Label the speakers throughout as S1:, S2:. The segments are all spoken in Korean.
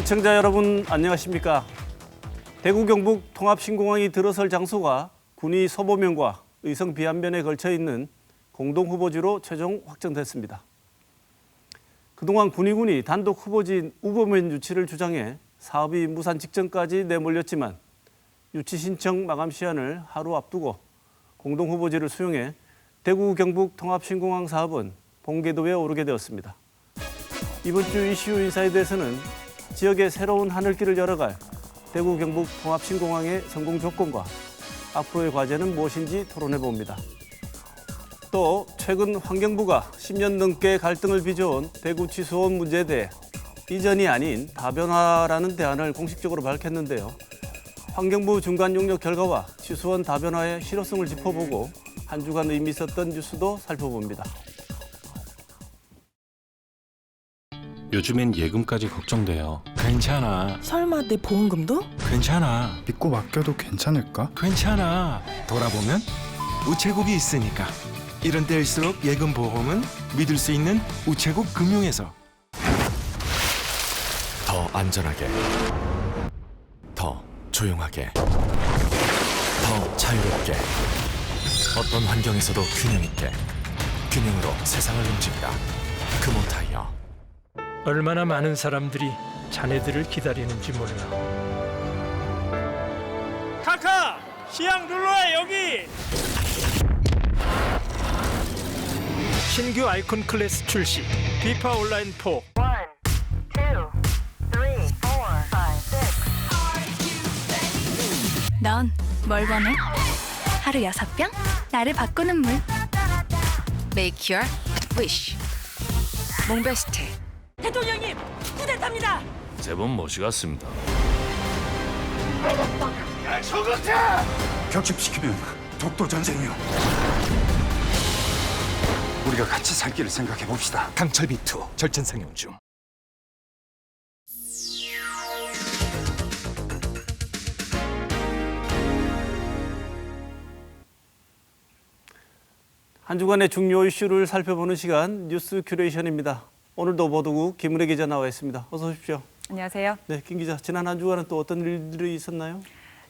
S1: 시청자 여러분 안녕하십니까? 대구 경북 통합신공항이 들어설 장소가 군위 서보면과 의성 비안면에 걸쳐 있는 공동 후보지로 최종 확정됐습니다. 그동안 군위군이 단독 후보지인 우보면 유치를 주장해 사업이 무산 직전까지 내몰렸지만 유치 신청 마감 시한을 하루 앞두고 공동 후보지를 수용해 대구 경북 통합신공항 사업은 본궤도에 오르게 되었습니다. 이번 주 이슈 인사이드에서는 지역의 새로운 하늘길을 열어갈 대구 경북 통합신공항의 성공 조건과 앞으로의 과제는 무엇인지 토론해 봅니다. 또 최근 환경부가 10년 넘게 갈등을 빚어온 대구 취수원 문제에 대해 이전이 아닌 다변화라는 대안을 공식적으로 밝혔는데요. 환경부 중간 용역 결과와 취수원 다변화의 실효성을 짚어보고 한 주간 의미 있었던 뉴스도 살펴봅니다.
S2: 요즘엔 예금까지 걱정돼요. 괜찮아.
S3: 설마 내 보험금도?
S2: 괜찮아.
S4: 믿고 맡겨도 괜찮을까?
S2: 괜찮아.
S5: 돌아보면 우체국이 있으니까. 이런 때일수록 예금 보험은 믿을 수 있는 우체국 금융에서 더 안전하게, 더 조용하게, 더 자유롭게, 어떤 환경에서도 균형 있게, 균형으로 세상을 움직이다. 금호타이어.
S6: 얼마나 많은 사람들이 자네들을 기다리는지 몰라. 카카! 시향 눌러야 여기! 신규 아이콘 클래스 출시 비파 온라인 4.
S7: 1, 2, 3, 4, 5, 6.
S8: 넌 뭘 원해? 하루 6병? 나를 바꾸는 물. Make your wish. 몽베스트.
S3: 대통령님, 쿠데타입니다.
S9: 세 번 모시갔습니다.
S4: 격집시키면 독도 전쟁이요. 우리가 같이 살 길을 생각해 봅시다.
S5: 강철비2 절전 상영 중.
S1: 한 주간의 중요 이슈를 살펴보는 시간 뉴스 큐레이션입니다. 오늘도 보도국 김은혜 기자 나와 있습니다. 어서 오십시오.
S10: 안녕하세요.
S1: 네, 김 기자. 지난 한 주간은 또 어떤 일들이 있었나요?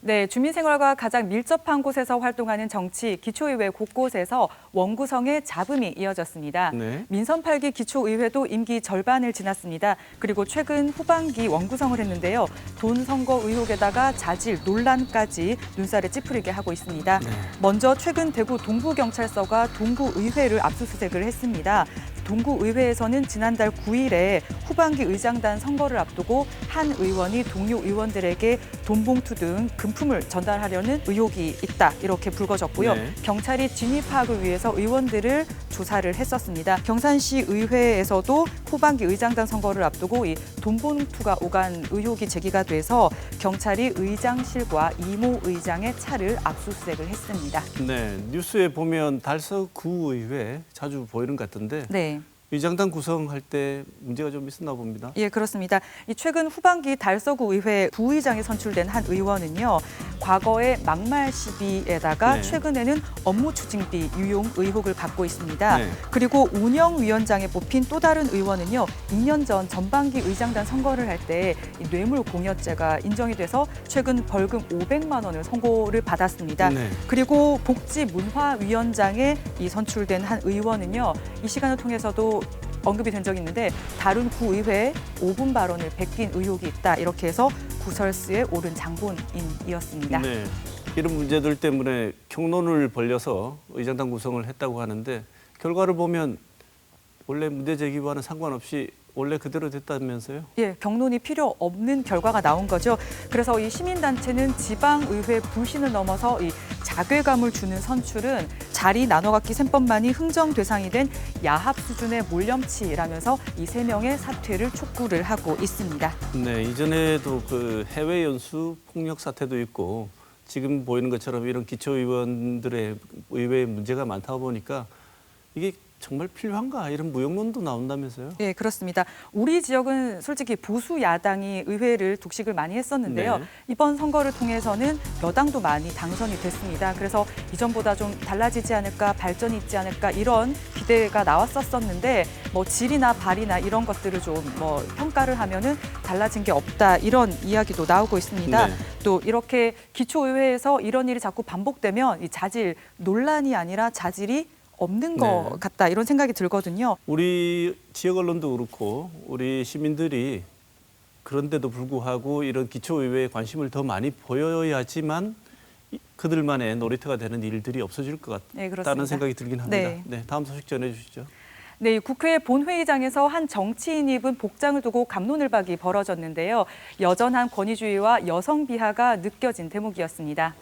S10: 네, 주민생활과 가장 밀접한 곳에서 활동하는 정치, 기초의회 곳곳에서 원구성의 잡음이 이어졌습니다.
S1: 네.
S10: 민선 8기 기초의회도 임기 절반을 지났습니다. 그리고 최근 후반기 원구성을 했는데요. 돈 선거 의혹에다가 자질 논란까지 눈살을 찌푸리게 하고 있습니다.
S1: 네.
S10: 먼저 최근 대구 동부경찰서가 동구의회를 압수수색을 했습니다. 동구의회에서는 지난달 9일에 후반기 의장단 선거를 앞두고 한 의원이 동료 의원들에게 돈 봉투 등 금품을 전달하려는 의혹이 있다 이렇게 불거졌고요.
S1: 네.
S10: 경찰이 진위 파악을 위해서 의원들을 조사를 했었습니다. 경산시 의회에서도 후반기 의장단 선거를 앞두고 이 돈 봉투가 오간 의혹이 제기가 돼서 경찰이 의장실과 이모 의장의 차를 압수수색을 했습니다.
S1: 네, 뉴스에 보면 달서구의회 자주 보이는 것 같던데
S10: 네.
S1: 의장단 구성할 때 문제가 좀 있었나 봅니다.
S10: 예, 그렇습니다. 이 최근 후반기 달서구 의회 부의장에 선출된 한 의원은요. 과거에 막말 시비에다가
S1: 네.
S10: 최근에는 업무 추징비 유용 의혹을 받고 있습니다.
S1: 네.
S10: 그리고 운영위원장에 뽑힌 또 다른 의원은요. 2년 전 전반기 의장단 선거를 할 때 뇌물 공여죄가 인정이 돼서 최근 벌금 500만 원을 선고를 받았습니다.
S1: 네.
S10: 그리고 복지문화위원장에 이 선출된 한 의원은요. 이 시간을 통해서도 언급이 된 적이 있는데 다른 구의회에 5분 발언을 베낀 의혹이 있다. 이렇게 해서 구설수에 오른 장본인이었습니다.
S1: 네, 이런 문제들 때문에 경론을 벌려서 의장단 구성을 했다고 하는데 결과를 보면 원래 문제 제기와는 상관없이 원래 그대로 됐다면서요?
S10: 예, 경론이 필요 없는 결과가 나온 거죠. 그래서 이 시민단체는 지방의회 불신을 넘어서 이 자괴감을 주는 선출은 자리 나눠갖기 셈법만이 흥정 대상이 된 야합 수준의 몰염치라면서 이 3명의 사퇴를 촉구를 하고 있습니다.
S1: 네, 이전에도 그 해외 연수 폭력 사태도 있고 지금 보이는 것처럼 이런 기초의원들의 의회에 문제가 많다 보니까 이게 정말 필요한가 이런 무용론도 나온다면서요?
S10: 네, 그렇습니다. 우리 지역은 솔직히 보수 야당이 의회를 독식을 많이 했었는데요.
S1: 네.
S10: 이번 선거를 통해서는 여당도 많이 당선이 됐습니다. 그래서 이전보다 좀 달라지지 않을까, 발전이 있지 않을까 이런 기대가 나왔었는데 뭐 질이나 발이나 이런 것들을 좀 뭐 평가를 하면은 달라진 게 없다 이런 이야기도 나오고 있습니다.
S1: 네.
S10: 또 이렇게 기초의회에서 이런 일이 자꾸 반복되면 이 자질 논란이 아니라 자질이 없는 것
S1: 네.
S10: 같다 이런 생각이 들거든요.
S1: 우리 지역 언론도 그렇고 우리 시민들이 그런데도 불구하고 이런 기초의회에 관심을 더 많이 보여야지만 그들만의 놀이터가 되는 일들이 없어질 것
S10: 네,
S1: 같다는
S10: 그렇습니다.
S1: 생각이 들긴 합니다.
S10: 네.
S1: 네, 다음 소식 전해주시죠.
S10: 네, 국회 본회의장에서 한 정치인이 입은 복장을 두고 갑론을박이 벌어졌는데요. 여전한 권위주의와 여성 비하가 느껴진 대목이었습니다.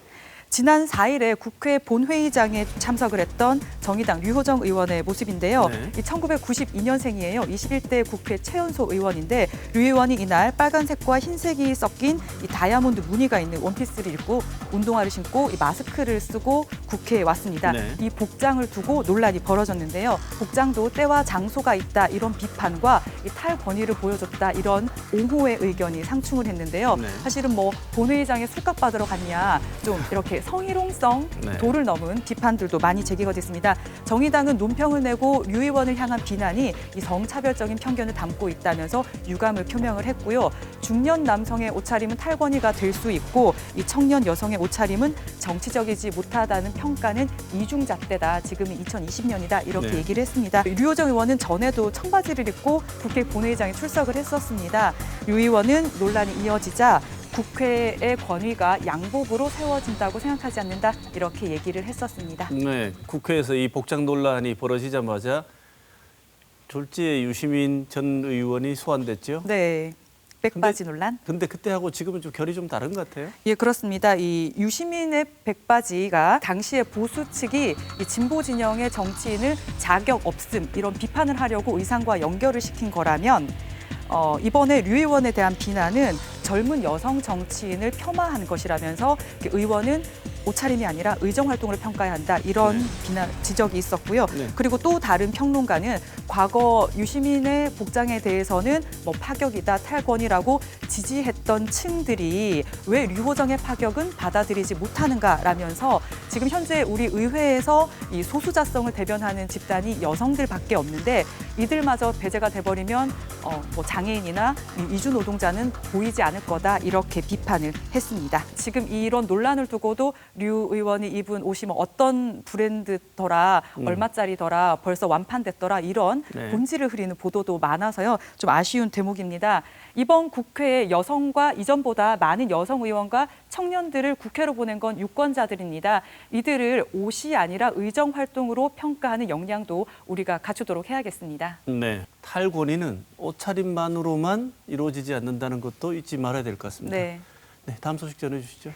S10: 지난 4일에 국회 본회의장에 참석을 했던 정의당 류호정 의원의 모습인데요.
S1: 네.
S10: 이 1992년생이에요. 21대 국회 최연소 의원인데 류 의원이 이날 빨간색과 흰색이 섞인 이 다이아몬드 무늬가 있는 원피스를 입고 운동화를 신고 이 마스크를 쓰고 국회에 왔습니다.
S1: 네.
S10: 이 복장을 두고 논란이 벌어졌는데요. 복장도 때와 장소가 있다 이런 비판과 이 탈권위를 보여줬다 이런 옹호의 의견이 상충을 했는데요.
S1: 네.
S10: 사실은 뭐 본회의장에 술값 받으러 갔냐 좀 이렇게 성희롱성
S1: 네.
S10: 도를 넘은 비판들도 많이 제기가 됐습니다. 정의당은 논평을 내고 류 의원을 향한 비난이 이 성차별적인 편견을 담고 있다면서 유감을 표명을 했고요. 중년 남성의 옷차림은 탈권위가 될 수 있고 이 청년 여성의 옷차림은 정치적이지 못하다는 평가는 이중잣대다. 지금이 2020년이다. 이렇게
S1: 네.
S10: 얘기를 했습니다. 류호정 의원은 전에도 청바지를 입고 국회 본회의장에 출석을 했었습니다. 류 의원은 논란이 이어지자 국회의 권위가 양복으로 세워진다고 생각하지 않는다. 이렇게 얘기를 했었습니다.
S1: 네, 국회에서 이 복장 논란이 벌어지자마자 졸지에 유시민 전 의원이 소환됐죠.
S10: 네. 백바지 논란?
S1: 근데 그때하고 지금은 좀 결이 좀 다른 것 같아요.
S10: 예, 그렇습니다. 이 유시민의 백바지가 당시에 보수 측이 이 진보 진영의 정치인을 자격 없음 이런 비판을 하려고 의상과 연결을 시킨 거라면 이번에 류 의원에 대한 비난은 젊은 여성 정치인을 폄하한 것이라면서 의원은 옷차림이 아니라 의정활동을 평가해야 한다 이런
S1: 네.
S10: 비난 지적이 있었고요.
S1: 네.
S10: 그리고 또 다른 평론가는 과거 유시민의 복장에 대해서는 뭐 파격이다 탈권이라고 지지했던 층들이 왜 류호정의 파격은 받아들이지 못하는가라면서 지금 현재 우리 의회에서 이 소수자성을 대변하는 집단이 여성들밖에 없는데 이들마저 배제가 돼버리면 뭐 장애인이나 이주 노동자는 보이지 않을 거다 이렇게 비판을 했습니다. 지금 이런 논란을 두고도 류 의원이 입은 옷이 뭐 어떤 브랜드더라, 얼마짜리더라, 벌써 완판됐더라 이런
S1: 네.
S10: 본질을 흐리는 보도도 많아서요. 좀 아쉬운 대목입니다. 이번 국회에 여성과 이전보다 많은 여성 의원과 청년들을 국회로 보낸 건 유권자들입니다. 이들을 옷이 아니라 의정 활동으로 평가하는 역량도 우리가 갖추도록 해야겠습니다.
S1: 네, 탈권위는 옷차림만으로만 이루어지지 않는다는 것도 잊지 말아야 될 것 같습니다.
S10: 네.
S1: 네, 다음 소식 전해주시죠.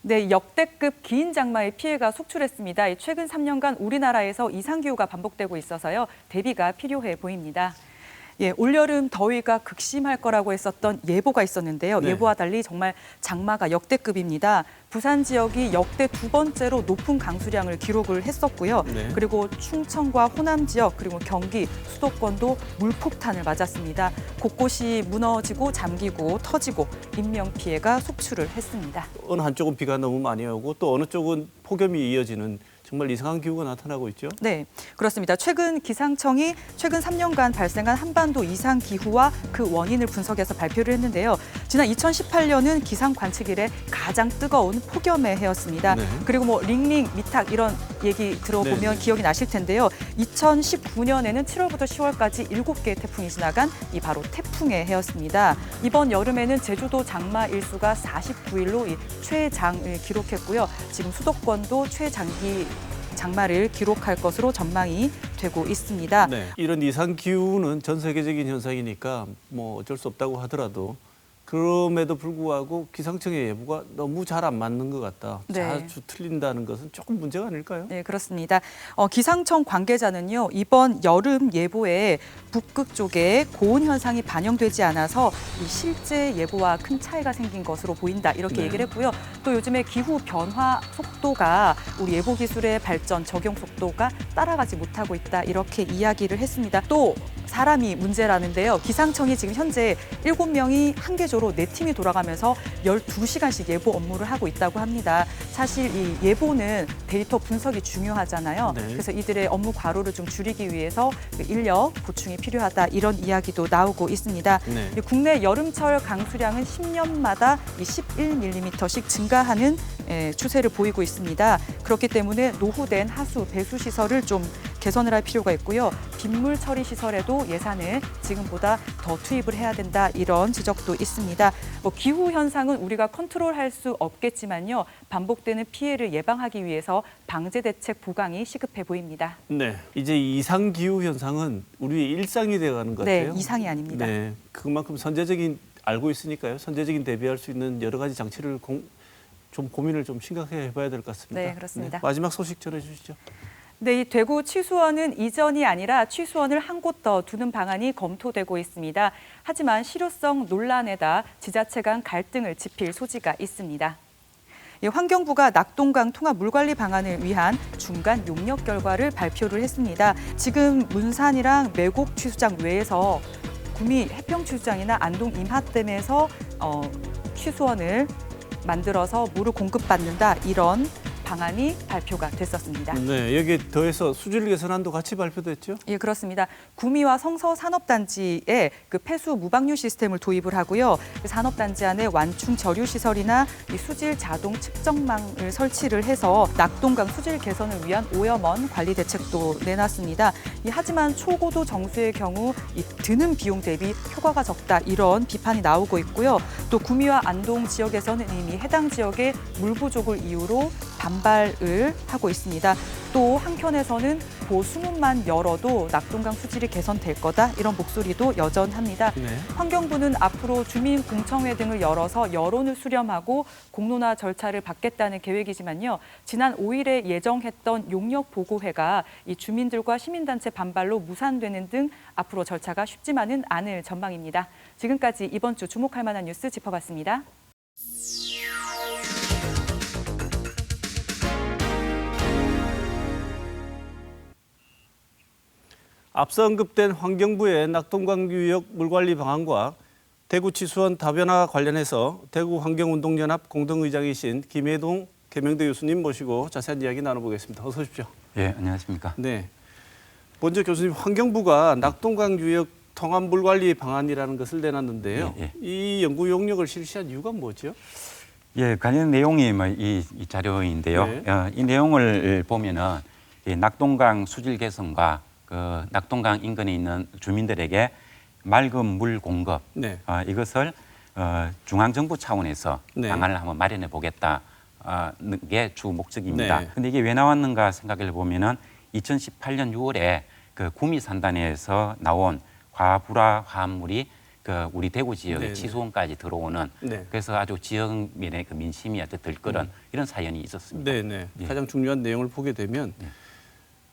S10: 네, 역대급 긴 장마의 피해가 속출했습니다. 최근 3년간 우리나라에서 이상기후가 반복되고 있어서요. 대비가 필요해 보입니다. 예, 올여름 더위가 극심할 거라고 했었던 예보가 있었는데요.
S1: 네.
S10: 예보와 달리 정말 장마가 역대급입니다. 부산 지역이 역대 두 번째로 높은 강수량을 기록을 했었고요.
S1: 네.
S10: 그리고 충청과 호남 지역 그리고 경기, 수도권도 물폭탄을 맞았습니다. 곳곳이 무너지고 잠기고 터지고 인명 피해가 속출을 했습니다.
S1: 어느 한쪽은 비가 너무 많이 오고 또 어느 쪽은 폭염이 이어지는 정말 이상한 기후가 나타나고 있죠.
S10: 네, 그렇습니다. 최근 기상청이 최근 3년간 발생한 한반도 이상 기후와 그 원인을 분석해서 발표를 했는데요. 지난 2018년은 기상 관측 이래 가장 뜨거운 폭염의 해였습니다.
S1: 네.
S10: 그리고 뭐 링링, 미탁 이런 얘기 들어보면
S1: 네, 네.
S10: 기억이 나실 텐데요. 2019년에는 7월부터 10월까지 7개의 태풍이 지나간 이 바로 태풍의 해였습니다. 이번 여름에는 제주도 장마 일수가 49일로 이 최장을 기록했고요. 지금 수도권도 최장기 장마를 기록할 것으로 전망이 되고 있습니다.
S1: 네. 이런 이상 기후는 전 세계적인 현상이니까 뭐 어쩔 수 없다고 하더라도 그럼에도 불구하고 기상청의 예보가 너무 잘 안 맞는 것 같다.
S10: 네.
S1: 자주 틀린다는 것은 조금 문제가 아닐까요?
S10: 네, 그렇습니다. 기상청 관계자는요, 이번 여름 예보에 북극 쪽에 고온 현상이 반영되지 않아서 이 실제 예보와 큰 차이가 생긴 것으로 보인다 이렇게
S1: 네.
S10: 얘기를 했고요. 또 요즘에 기후 변화 속도가 우리 예보 기술의 발전 적용 속도가 따라가지 못하고 있다 이렇게 이야기를 했습니다. 또 사람이 문제라는데요. 기상청이 지금 현재 7명이 한 개조로 4팀이 돌아가면서 12시간씩 예보 업무를 하고 있다고 합니다. 사실 이 예보는 데이터 분석이 중요하잖아요.
S1: 네.
S10: 그래서 이들의 업무 과로를 좀 줄이기 위해서 그 인력 보충이 필요하다 이런 이야기도 나오고 있습니다.
S1: 네.
S10: 이 국내 여름철 강수량은 10년마다 11mm씩 증가하는 추세를 보이고 있습니다. 그렇기 때문에 노후된 하수, 배수 시설을 좀 개선을 할 필요가 있고요. 빗물 처리 시설에도 예산을 지금보다 더 투입을 해야 된다 이런 지적도 있습니다. 기후 현상은 우리가 컨트롤할 수 없겠지만요. 반복되는 피해를 예방하기 위해서 방제 대책 보강이 시급해 보입니다.
S1: 네, 이제 이상 기후 현상은 우리의 일상이 되어가는 것
S10: 네,
S1: 같아요.
S10: 이상이 아닙니다.
S1: 네, 그만큼 선제적인 알고 있으니까요. 선제적인 대비할 수 있는 여러 가지 장치를 좀 고민을 좀 심각하게 해봐야 될 것 같습니다.
S10: 네, 그렇습니다.
S1: 마지막 소식 전해주시죠.
S10: 네, 이 대구 취수원은 이전이 아니라 취수원을 한 곳 더 두는 방안이 검토되고 있습니다. 하지만 실효성 논란에다 지자체 간 갈등을 짚일 소지가 있습니다. 환경부가 낙동강 통합 물관리 방안을 위한 중간 용역 결과를 발표를 했습니다. 지금 문산이랑 매곡 취수장 외에서 구미 해평 취수장이나 안동 임하댐에서 취수원을 만들어서 물을 공급받는다 이런 방안이 발표가 됐었습니다.
S1: 네, 여기에 더해서 수질 개선안도 같이 발표됐죠?
S10: 예, 그렇습니다. 구미와 성서 산업단지에 그 폐수 무방류 시스템을 도입을 하고요. 그 산업단지 안에 완충 저류 시설이나 이 수질 자동 측정망을 설치를 해서 낙동강 수질 개선을 위한 오염원 관리 대책도 내놨습니다. 하지만 초고도 정수의 경우 이 드는 비용 대비 효과가 적다 이런 비판이 나오고 있고요. 또 구미와 안동 지역에서는 이미 해당 지역의 물 부족을 이유로 반발을 하고 있습니다. 또 한켠에서는 보수문만 열어도 낙동강 수질이 개선될 거다 이런 목소리도 여전합니다.
S1: 네.
S10: 환경부는 앞으로 주민공청회 등을 열어서 여론을 수렴하고 공론화 절차를 받겠다는 계획이지만요. 지난 5일에 예정했던 용역보고회가 이 주민들과 시민단체 반발로 무산되는 등 앞으로 절차가 쉽지만은 않을 전망입니다. 지금까지 이번 주 주목할 만한 뉴스 짚어봤습니다.
S1: 앞서 언급된 환경부의 낙동강 유역 물관리 방안과 대구 취수원 다변화 관련해서 대구 환경운동연합 공동의장이신 김혜동 계명대 교수님 모시고 자세한 이야기 나눠보겠습니다. 어서 오십시오.
S9: 예, 안녕하십니까.
S1: 네. 먼저 교수님, 환경부가 낙동강 유역 통합 물관리 방안이라는 것을 내놨는데요.
S9: 예, 예.
S1: 이 연구 용역을 실시한 이유가 뭐죠?
S9: 예, 관련 내용이 이 자료인데요.
S1: 네.
S9: 이 내용을 보면은 이 낙동강 수질 개선과 그 낙동강 인근에 있는 주민들에게 맑은 물 공급
S1: 네.
S9: 이것을 중앙정부 차원에서
S1: 네.
S9: 방안을 한번 마련해 보겠다는 게 주 목적입니다.
S1: 네.
S9: 근데 이게 왜 나왔는가 생각해 보면은 2018년 6월에 그 구미 산단에서 나온 과불화 화합물이 그 우리 대구 지역의
S1: 네,
S9: 취수원까지 들어오는
S1: 네.
S9: 그래서 아주 지역민의 그 민심이 아주 들끓은 이런 사연이 있었습니다.
S1: 네네.
S9: 예.
S1: 가장 중요한 내용을 보게 되면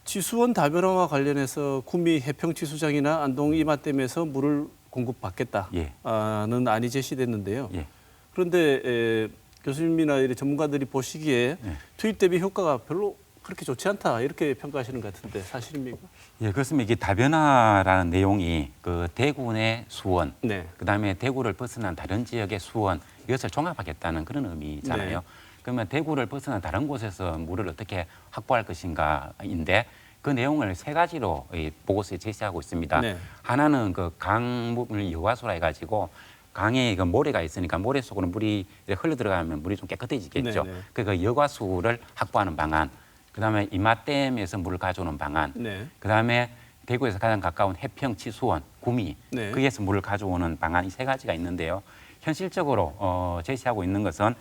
S1: 취수원 다변화와 관련해서 구미 해평 취수장이나 안동 이마댐에서 물을 공급받겠다는
S9: 예.
S1: 안이 제시됐는데요.
S9: 예.
S1: 그런데 교수님이나 이런 전문가들이 보시기에
S9: 예.
S1: 투입 대비 효과가 별로 그렇게 좋지 않다 이렇게 평가하시는 것 같은데 사실입니까?
S9: 예, 그렇습니다. 이게 다변화라는 내용이 그 대구 내 수원,
S1: 네.
S9: 그다음에 대구를 벗어난 다른 지역의 수원 이것을 종합하겠다는 그런 의미잖아요.
S1: 네.
S9: 그러면 대구를 벗어난 다른 곳에서 물을 어떻게 확보할 것인가인데 그 내용을 세 가지로 이 보고서에 제시하고 있습니다.
S1: 네.
S9: 하나는 그 강물 여과수라 해가지고 강에 그 모래가 있으니까 모래 속으로 물이 흘러 들어가면 물이 좀 깨끗해지겠죠.
S1: 네, 네.
S9: 그 여과수를 확보하는 방안. 그다음에 이마댐에서 물을 가져오는 방안.
S1: 네.
S9: 그다음에 대구에서 가장 가까운 해평 취수원, 구미
S1: 네.
S9: 거기에서 물을 가져오는 방안 이 세 가지가 있는데요. 현실적으로 제시하고 있는 것은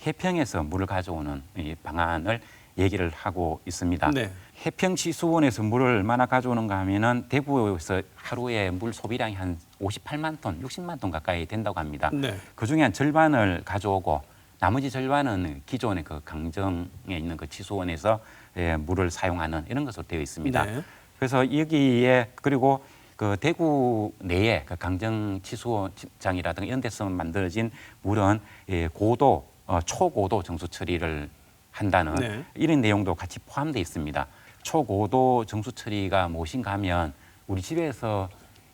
S9: 해평에서 물을 가져오는 이 방안을 얘기를 하고 있습니다.
S1: 네.
S9: 해평 치수원에서 물을 얼마나 가져오는가 하면은 대구에서 하루에 물 소비량이 한 58만 톤, 60만 톤 가까이 된다고 합니다.
S1: 네.
S9: 그중에 한 절반을 가져오고 나머지 절반은 기존의 그 강정에 있는 그 치수원에서 물을 사용하는 이런 것으로 되어 있습니다.
S1: 네.
S9: 그래서 여기에 그리고 그 대구 내에 그 강정 치수장이라든가 이런 데서 만들어진 물은 고도, 초고도 정수 처리를 한다는
S1: 네.
S9: 이런 내용도 같이 포함되어 있습니다. 초고도 정수 처리가 무엇인가 하면 우리 집에서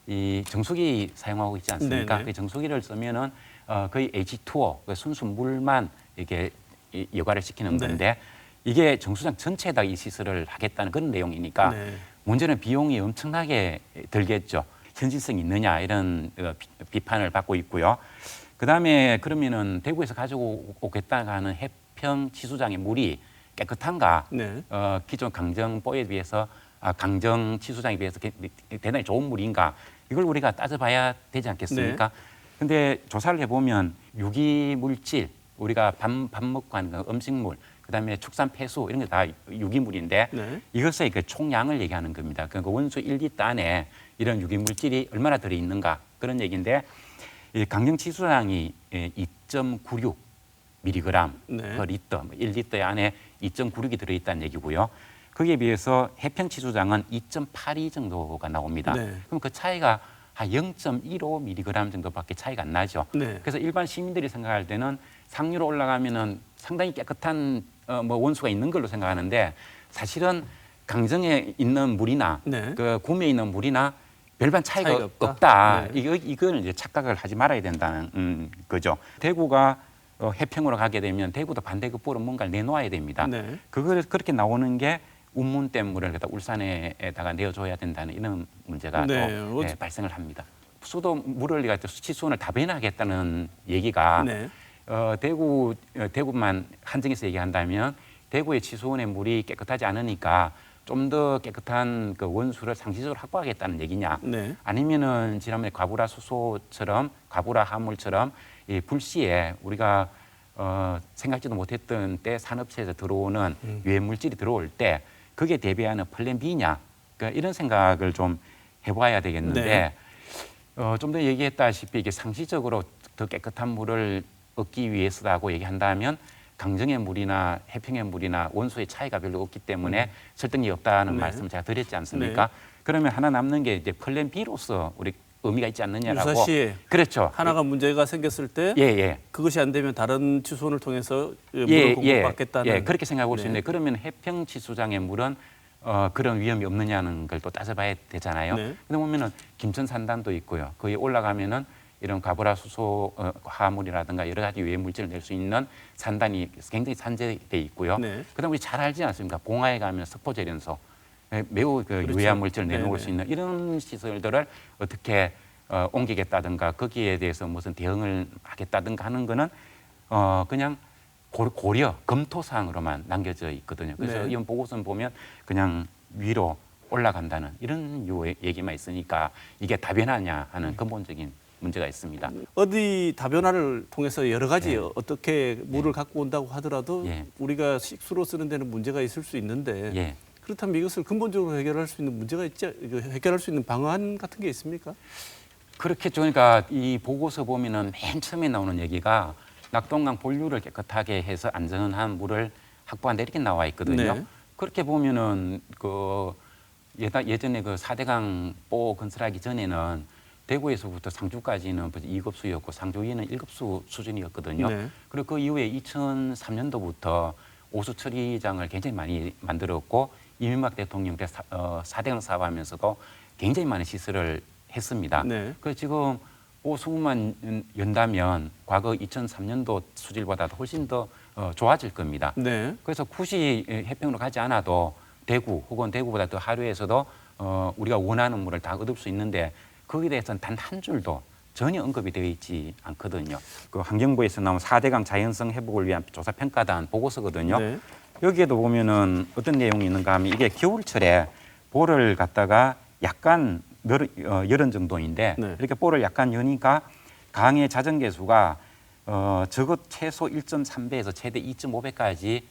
S9: 이 정수기 사용하고 있지 않습니까?
S1: 네네.
S9: 그 정수기를 쓰면은 거의 H2O, 그 순수 물만 이게 여과를 시키는
S1: 네.
S9: 건데 이게 정수장 전체에다 이 시설을 하겠다는 그런 내용이니까
S1: 네.
S9: 문제는 비용이 엄청나게 들겠죠. 현실성이 있느냐 이런 비판을 받고 있고요. 그다음에 그러면은 대구에서 가져오겠다고 하는 해평 치수장의 물이 깨끗한가?
S1: 네.
S9: 기존 강정보에 비해서 강정 치수장에 비해서 대단히 좋은 물인가? 이걸 우리가 따져봐야 되지 않겠습니까? 근데 조사를 해보면 유기물질, 우리가 밥 먹고 하는 그 음식물, 그다음에 축산 폐수 이런 게 다 유기물인데
S1: 네.
S9: 이것의 그 총량을 얘기하는 겁니다. 그러니까 원수 1리터 안에 이런 유기물질이 얼마나 들어 있는가 그런 얘기인데 이 강정 치수량이 2.96 mg
S1: 네.
S9: per 리터, 1리터 안에 2.96이 들어 있다는 얘기고요. 거기에 비해서 해평 치수장은 2.82 정도가 나옵니다.
S1: 네.
S9: 그럼 그 차이가 한 0.15 mg 정도밖에 차이가 안 나죠.
S1: 네.
S9: 그래서 일반 시민들이 생각할 때는 상류로 올라가면은 상당히 깨끗한 원수가 있는 걸로 생각하는데 사실은 강정에 있는 물이나
S1: 네.
S9: 그 구미에 있는 물이나 별반 차이가
S1: 차이가 없다.
S9: 없다.
S1: 네.
S9: 이걸 이제 착각을 하지 말아야 된다는 거죠. 대구가 해평으로 가게 되면 대구도 반대급부로 뭔가를 내놓아야 됩니다.
S1: 네.
S9: 그걸 그렇게 나오는 게 운문댐물을 갖다 울산에다가 내어줘야 된다는 이런 문제가
S1: 네.
S9: 또 발생을 합니다. 수도 물을 갖다 수치수원을 다변화하겠다는 얘기가
S1: 네.
S9: 대구만 한정해서 얘기한다면 대구의 치수원의 물이 깨끗하지 않으니까 좀 더 깨끗한 그 원수를 상시적으로 확보하겠다는 얘기냐?
S1: 네.
S9: 아니면은 지난번에 과부라 수소처럼 과부라 화물처럼 이 불시에 우리가 생각지도 못했던 때 산업체에서 들어오는 유해 물질이 들어올 때 거기에 대비하는 플랜 B냐? 그러니까 이런 생각을 좀 해봐야 되겠는데
S1: 네.
S9: 좀 더 얘기했다시피 이게 상시적으로 더 깨끗한 물을 얻기 위해서라고 얘기한다면 강정의 물이나 해평의 물이나 원수의 차이가 별로 없기 때문에 설득력이 없다는
S1: 네.
S9: 말씀을 제가 드렸지 않습니까? 그러면 하나 남는 게 이제 플랜 B로서 우리 의미가 있지 않느냐라고.
S1: 유사시에
S9: 그렇죠.
S1: 하나가 문제가 생겼을 때
S9: 예.
S1: 그것이 안 되면 다른 치수원을 통해서 물을 공급받겠다는.
S9: 그렇게 생각해 볼 수
S1: 네.
S9: 있는데 그러면 해평 치수장의 물은 그런 위험이 없느냐는 걸 또 따져봐야 되잖아요.
S1: 네.
S9: 근데 보면은 김천 산단도 있고요. 거기 올라가면은 이런 가브라 수소 화물이라든가 여러 가지 유해 물질을 낼 수 있는 산단이 굉장히 산재돼 있고요.
S1: 네.
S9: 그다음 우리 잘 알지 않습니까? 봉화에 가면 석포제련소 매우 그
S1: 그렇죠.
S9: 유해한 물질을 내놓을
S1: 네네.
S9: 수 있는 이런 시설들을 어떻게 옮기겠다든가 거기에 대해서 무슨 대응을 하겠다든가 하는 거는 그냥 고려 검토 사항으로만 남겨져 있거든요. 그래서
S1: 네.
S9: 이번 보고서는 보면 그냥 위로 올라간다는 이런 얘기만 있으니까 이게 다변화냐 하는 근본적인 문제가 있습니다.
S1: 어디 다변화를 통해서 여러 가지
S9: 예.
S1: 어떻게 물을 갖고 온다고 하더라도
S9: 예.
S1: 우리가 식수로 쓰는 데는 문제가 있을 수 있는데
S9: 예.
S1: 그렇다면 이것을 근본적으로 해결할 수 있는 문제가 있지 해결할 수 있는 방안 같은 게 있습니까?
S9: 그렇겠죠. 그러니까 이 보고서 보면은 맨 처음에 나오는 얘기가 낙동강 본류를 깨끗하게 해서 안전한 물을 확보한다 이렇게 나와 있거든요.
S1: 네.
S9: 그렇게 보면은 그 예전에 그 4대강 뽀 건설하기 전에는 대구에서부터 상주까지는 2급수였고 상주 위는 1급수 수준이었거든요.
S1: 네.
S9: 그리고 그 이후에 2003년도부터 오수 처리장을 굉장히 많이 만들었고 이명박 대통령 때 4대강 사업하면서도 굉장히 많은 시설을 했습니다.
S1: 네.
S9: 그래서 지금 오수만 연다면 과거 2003년도 수질보다도 훨씬 더 좋아질 겁니다.
S1: 네.
S9: 그래서 굳이 해평으로 가지 않아도 대구 혹은 대구보다 더 하류에서도 우리가 원하는 물을 다 얻을 수 있는데 거기에 대해서는 단 한 줄도 전혀 언급이 되어 있지 않거든요. 그 환경부에서 나온 4대강 자연성 회복을 위한 조사평가단 보고서거든요.
S1: 네.
S9: 여기에도 보면은 어떤 내용이 있는가 하면 이게 겨울철에 볼을 갖다가 약간 열은 정도인데
S1: 네.
S9: 이렇게 볼을 약간 여니까 강의 자전계수가 적어 최소 1.3배에서 최대 2.5배까지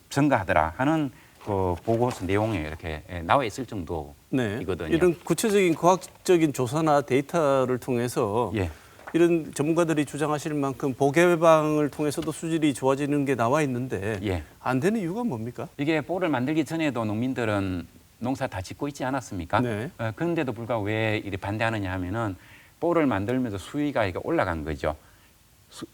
S9: 증가하더라 하는 그 보고서 내용에 이렇게 나와 있을 정도이거든요.
S1: 네. 이런 구체적인 과학적인 조사나 데이터를 통해서
S9: 예.
S1: 이런 전문가들이 주장하실 만큼 보개방을 통해서도 수질이 좋아지는 게 나와 있는데
S9: 예.
S1: 안 되는 이유가 뭡니까?
S9: 이게 볼을 만들기 전에도 농민들은 농사 다 짓고 있지 않았습니까?
S1: 네.
S9: 그런데도 불구하고 왜 이렇게 반대하느냐 하면은 볼을 만들면서 수위가 이게 올라간 거죠.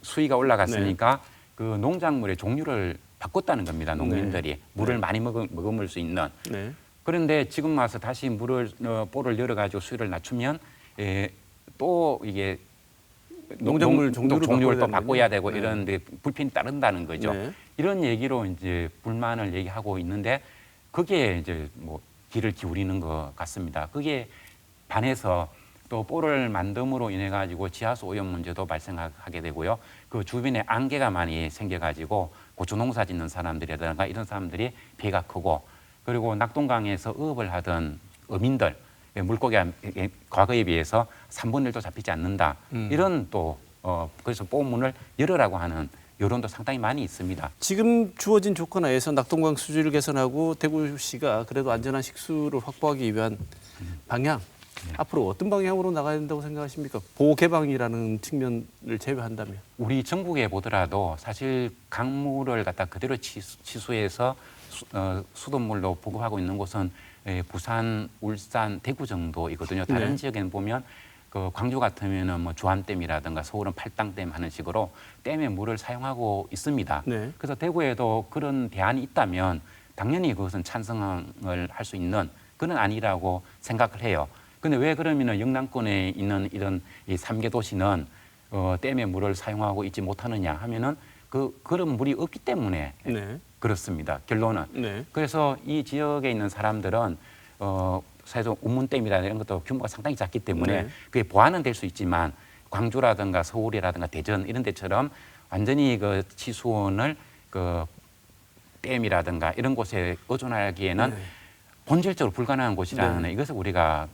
S9: 수위가 올라갔으니까 그 농작물의 종류를 바꿨다는 겁니다. 농민들이 물을 많이 머금을 수 있는.
S1: 네.
S9: 그런데 지금 와서 다시 볼을 열어가지고 수위를 낮추면 또 이게
S1: 농작물 종류를
S9: 또 바꿔야 되고
S1: 네.
S9: 이런 데 불편이 따른다는 거죠.
S1: 네.
S9: 이런 얘기로 이제 불만을 얘기하고 있는데 거기에 이제 뭐 귀를 기울이는 것 같습니다. 거기에 반해서 또 볼을 만듦으로 인해 가지고 지하수 오염 문제도 발생하게 되고요. 그 주변에 안개가 많이 생겨 가지고 고추 농사 짓는 사람들이라든가 이런 사람들이 피해가 크고, 그리고 낙동강에서 어업을 하던 어민들 물고기가 과거에 비해서 3분의 1도 잡히지 않는다. 이런 또 그래서 보문을 열으라고 하는 여론도 상당히 많이 있습니다.
S1: 지금 주어진 조건 하에서 낙동강 수질을 개선하고 대구시가 그래도 안전한 식수를 확보하기 위한 방향, 앞으로 어떤 방향으로 나가야 된다고 생각하십니까? 보개방이라는 측면을 제외한다면.
S9: 우리 전국에 보더라도 사실 강물을 갖다 그대로 치수해서 수돗물로 보급하고 있는 곳은 부산, 울산, 대구 정도이거든요. 다른 지역에는 보면 그 광주 같으면은 뭐 주안댐이라든가 서울은 팔당댐 하는 식으로 댐의 물을 사용하고 있습니다.
S1: 네.
S9: 그래서 대구에도 그런 대안이 있다면 당연히 그것은 찬성을 할 수 있는 그건 아니라고 생각을 해요. 근데 왜 그러면은 영남권에 있는 이런 이 3개 도시는 댐의 물을 사용하고 있지 못하느냐 하면은 그런 물이 없기 때문에
S1: 네.
S9: 그렇습니다. 결론은.
S1: 네.
S9: 그래서 이 지역에 있는 사람들은 사실 운문댐이라는 이런 것도 규모가 상당히 작기 때문에
S1: 네.
S9: 그게 보완은 될 수 있지만 광주라든가 서울이라든가 대전 이런 데처럼 완전히 그 치수원을 그 댐이라든가 이런 곳에 의존하기에는
S1: 네.
S9: 본질적으로 불가능한 곳이라는
S1: 네.
S9: 이것을 우리가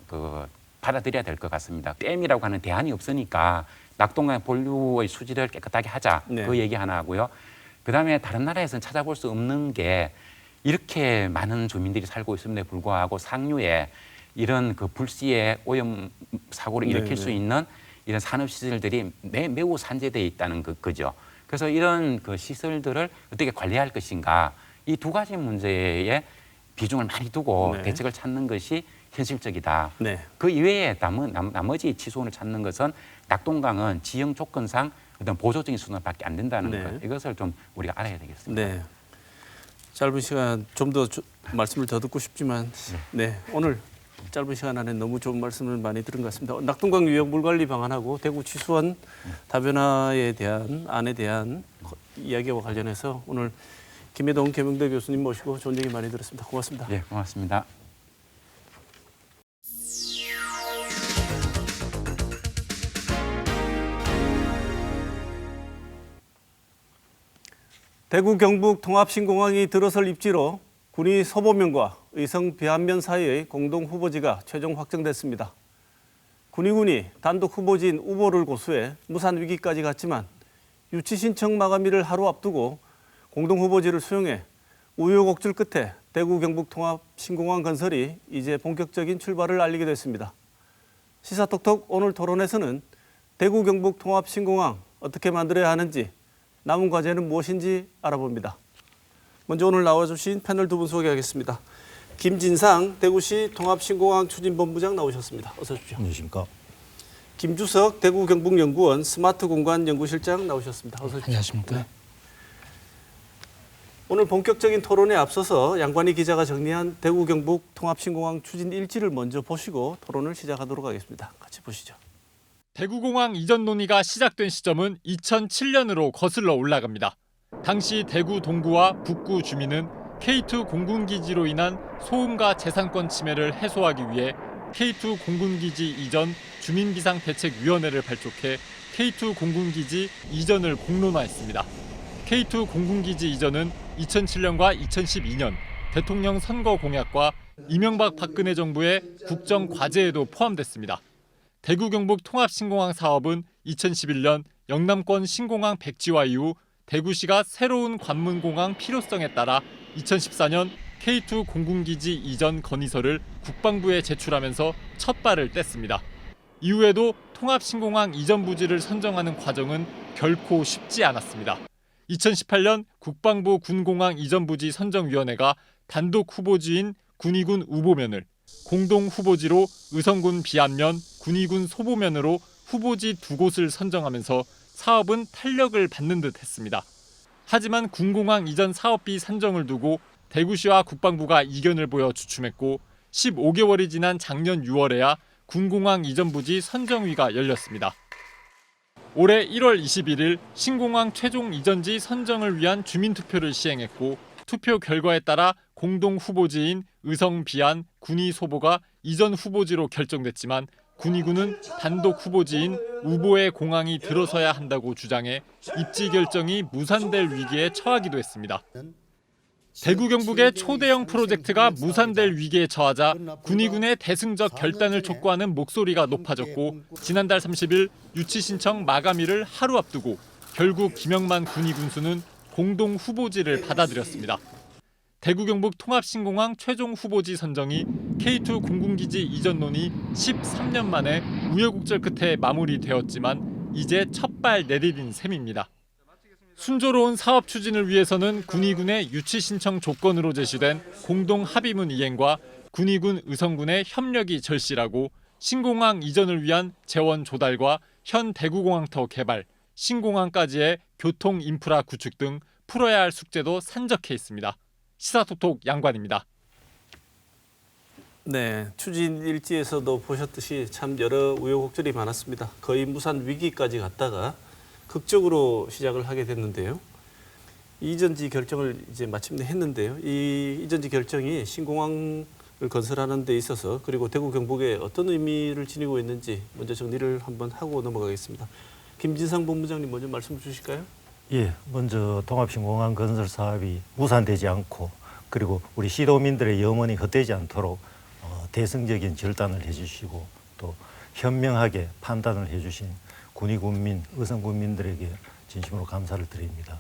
S9: 받아들여야 될 것 같습니다. 댐이라고 하는 대안이 없으니까 낙동강 본류의 수질을 깨끗하게 하자.
S1: 네.
S9: 그 얘기 하나 하고요. 그다음에 다른 나라에서는 찾아볼 수 없는 게 이렇게 많은 주민들이 살고 있음에도 불구하고 상류에 이런 그 불시의 오염 사고를 일으킬 수 있는 이런 산업 시설들이 매우 산재되어 있다는 거죠. 그래서 이런 그 시설들을 어떻게 관리할 것인가, 이 두 가지 문제에 비중을 많이 두고 대책을 찾는 것이 현실적이다.
S1: 네.
S9: 그 이외에 나머지 치수원을 찾는 것은 낙동강은 지형 조건상 어떤 보조적인 수준밖에 안 된다는 것, 이것을 좀 우리가 알아야 되겠습니다.
S1: 네. 짧은 시간 좀 더 말씀을 더 듣고 싶지만 네. 오늘 짧은 시간 안에 너무 좋은 말씀을 많이 들은 것 같습니다. 낙동강 유형 물관리 방안하고 대구 치수원 다변화에 대한 안에 대한 이야기와 관련해서 오늘 김혜동 계명대 교수님 모시고 좋은 얘기 많이 들었습니다. 고맙습니다.
S9: 네, 고맙습니다.
S1: 대구 경북 통합신공항이 들어설 입지로 군위 서보면과 의성 비안면 사이의 공동 후보지가 최종 확정됐습니다. 군위군이 단독 후보지인 우보를 고수해 무산 위기까지 갔지만 유치 신청 마감일을 하루 앞두고 공동 후보지를 수용해 우여곡절 끝에 대구 경북 통합신공항 건설이 이제 본격적인 출발을 알리게 됐습니다. 시사톡톡 오늘 토론에서는 대구 경북 통합신공항 어떻게 만들어야 하는지, 남은 과제는 무엇인지 알아봅니다. 먼저 오늘 나와주신 패널 두 분 소개하겠습니다. 김진상 대구시 통합신공항 추진본부장 나오셨습니다. 어서 오십시오.
S11: 안녕하십니까.
S1: 김주석 대구 경북연구원 스마트공간연구실장 나오셨습니다. 어서 오십시오.
S11: 안녕하십니까.
S1: 네. 오늘 본격적인 토론에 앞서서 양관희 기자가 정리한 대구 경북 통합신공항 추진 일지를 먼저 보시고 토론을 시작하도록 하겠습니다. 같이 보시죠.
S6: 대구공항 이전 논의가 시작된 시점은 2007년으로 거슬러 올라갑니다. 당시 대구 동구와 북구 주민은 K2 공군기지로 인한 소음과 재산권 침해를 해소하기 위해 K2 공군기지 이전 주민비상대책위원회를 발족해 K2 공군기지 이전을 공론화했습니다. K2 공군기지 이전은 2007년과 2012년 대통령 선거 공약과 이명박 박근혜 정부의 국정 과제에도 포함됐습니다. 대구 경북 통합신공항 사업은
S11: 2011년 영남권 신공항 백지화 이후 대구시가 새로운 관문공항 필요성에 따라 2014년 K2 공군기지 이전 건의서를 국방부에 제출하면서 첫 발을 뗐습니다. 이후에도 통합신공항 이전 부지를 선정하는 과정은 결코 쉽지 않았습니다. 2018년 국방부 군공항 이전 부지 선정위원회가 단독 후보지인 군위군 우보면을, 공동 후보지로 의성군 비안면, 군위군 소보면으로 후보지 두 곳을 선정하면서 사업은 탄력을 받는 듯 했습니다. 하지만 군공항 이전 사업비 산정을 두고 대구시와 국방부가 이견을 보여 주춤했고 15개월이 지난 작년 6월에야 군공항 이전 부지 선정위가 열렸습니다. 올해 1월 21일 신공항 최종 이전지 선정을 위한 주민투표를 시행했고 투표 결과에 따라 공동 후보지인 의성 비안 군위 소보가 이전 후보지로 결정됐지만 군위군은 단독 후보지인 우보의 공항이 들어서야 한다고 주장해 입지 결정이 무산될 위기에 처하기도 했습니다. 대구 경북의 초대형 프로젝트가 무산될 위기에 처하자 군위군의 대승적 결단을 촉구하는 목소리가 높아졌고 지난달 30일 유치 신청 마감일을 하루 앞두고 결국 김영만 군위 군수는 공동 후보지를 받아들였습니다. 대구 경북 통합신공항 최종 후보지 선정이 K2 공군기지 이전론이 13년 만에 우여곡절 끝에 마무리되었지만 이제 첫발 내디딘 셈입니다. 순조로운 사업 추진을 위해서는 군위군의 유치 신청 조건으로 제시된 공동 합의문 이행과 군위군 의성군의 협력이 절실하고 신공항 이전을 위한 재원 조달과 현 대구공항터 개발, 신공항까지의 교통 인프라 구축 등 풀어야 할 숙제도 산적해 있습니다. 시사톡톡 양관입니다.
S1: 네, 추진 일지에서도 보셨듯이 참 여러 우여곡절이 많았습니다. 거의 무산 위기까지 갔다가 극적으로 시작을 하게 됐는데요. 이전지 결정을 이제 마침내 했는데요. 이 이전지 결정이 신공항을 건설하는 데 있어서 그리고 대구 경북에 어떤 의미를 지니고 있는지 먼저 정리를 한번 하고 넘어가겠습니다. 김진상 본부장님 먼저 말씀 주실까요?
S12: 예, 먼저 통합신공항 건설 사업이 무산되지 않고 그리고 우리 시도민들의 염원이 헛되지 않도록 대승적인 결단을 해주시고 또 현명하게 판단을 해주신 군위군민, 의성군민들에게 진심으로 감사를 드립니다.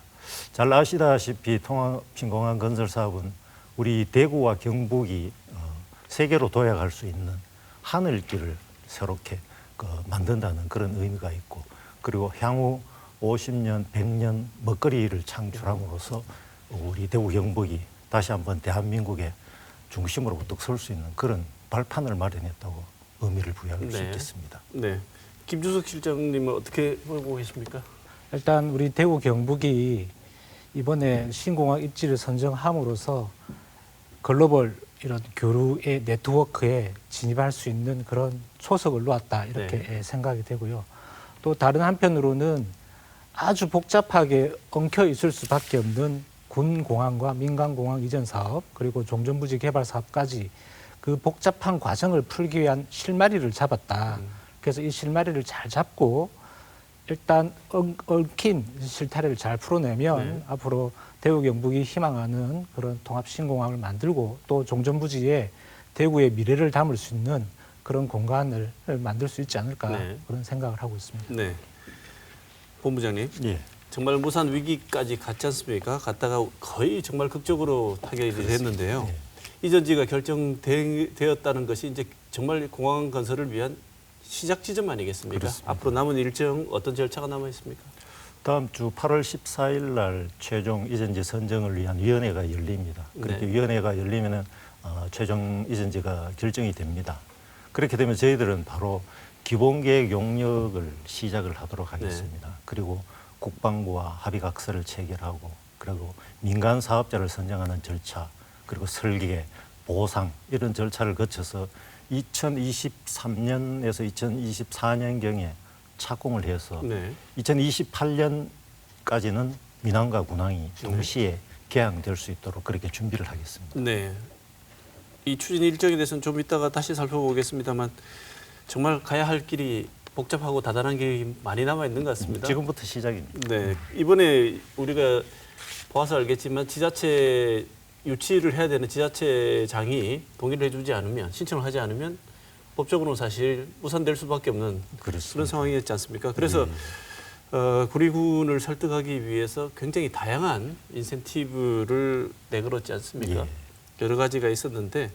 S12: 잘 아시다시피 통합신공항 건설 사업은 우리 대구와 경북이 세계로 도약할 수 있는 하늘길을 새롭게 만든다는 그런 의미가 있고 그리고 향후 50년, 100년 먹거리를 창출함으로써 우리 대구 경북이 다시 한번 대한민국의 중심으로 부쩍 설 수 있는 그런 발판을 마련했다고 의미를 부여할 수 있겠습니다.
S1: 네, 김주석 실장님은 어떻게 보고 계십니까?
S6: 일단 우리 대구 경북이 이번에 신공항 입지를 선정함으로써 글로벌 이런 교류의 네트워크에 진입할 수 있는 그런 초석을 놓았다 이렇게 생각이 되고요. 또 다른 한편으로는 아주 복잡하게 엉켜 있을 수밖에 없는 군공항과 민간공항 이전 사업 그리고 종전부지 개발 사업까지 그 복잡한 과정을 풀기 위한 실마리를 잡았다. 그래서 이 실마리를 잘 잡고 일단 얽힌 실타래를 잘 풀어내면 앞으로 대구 경북이 희망하는 그런 통합신공항을 만들고 또 종전부지에 대구의 미래를 담을 수 있는 그런 공간을 만들 수 있지 않을까 그런 생각을 하고 있습니다.
S1: 네, 본부장님.
S12: 예.
S1: 정말 무산 위기까지 갔지 않습니까? 갔다가 거의 정말 극적으로 타결이 됐는데요. 이전지가 결정되었다는 것이 이제 정말 공항 건설을 위한 시작 지점 아니겠습니까?
S12: 그렇습니다.
S1: 앞으로 남은 일정 어떤 절차가 남아 있습니까?
S12: 다음 주 8월 14일 날 최종 이전지 선정을 위한 위원회가 열립니다. 그렇게 위원회가 열리면은 최종 이전지가 결정이 됩니다. 그렇게 되면 저희들은 바로 기본계획 용역을 시작을 하도록 하겠습니다. 그리고 국방부와 합의각서를 체결하고 그리고 민간 사업자를 선정하는 절차 그리고 설계, 보상 이런 절차를 거쳐서 2023년에서 2024년경에 착공을 해서 2028년까지는 민항과 군항이 동시에 개항될 수 있도록 그렇게 준비를 하겠습니다.
S1: 네. 이 추진 일정에 대해서는 좀 이따가 다시 살펴보겠습니다만 정말 가야 할 길이 복잡하고 다단한 길이 많이 남아 있는 것 같습니다.
S12: 지금부터 시작입니다.
S1: 네, 이번에 우리가 봐서 알겠지만 지자체 유치를 해야 되는 지자체장이 동의를 해주지 않으면 신청을 하지 않으면 법적으로는 사실 무산될 수밖에 없는 그런
S12: 그렇습니다.
S1: 상황이었지 않습니까? 그래서 구리군을 설득하기 위해서 굉장히 다양한 인센티브를 내걸었지 않습니까?
S12: 예.
S1: 여러 가지가 있었는데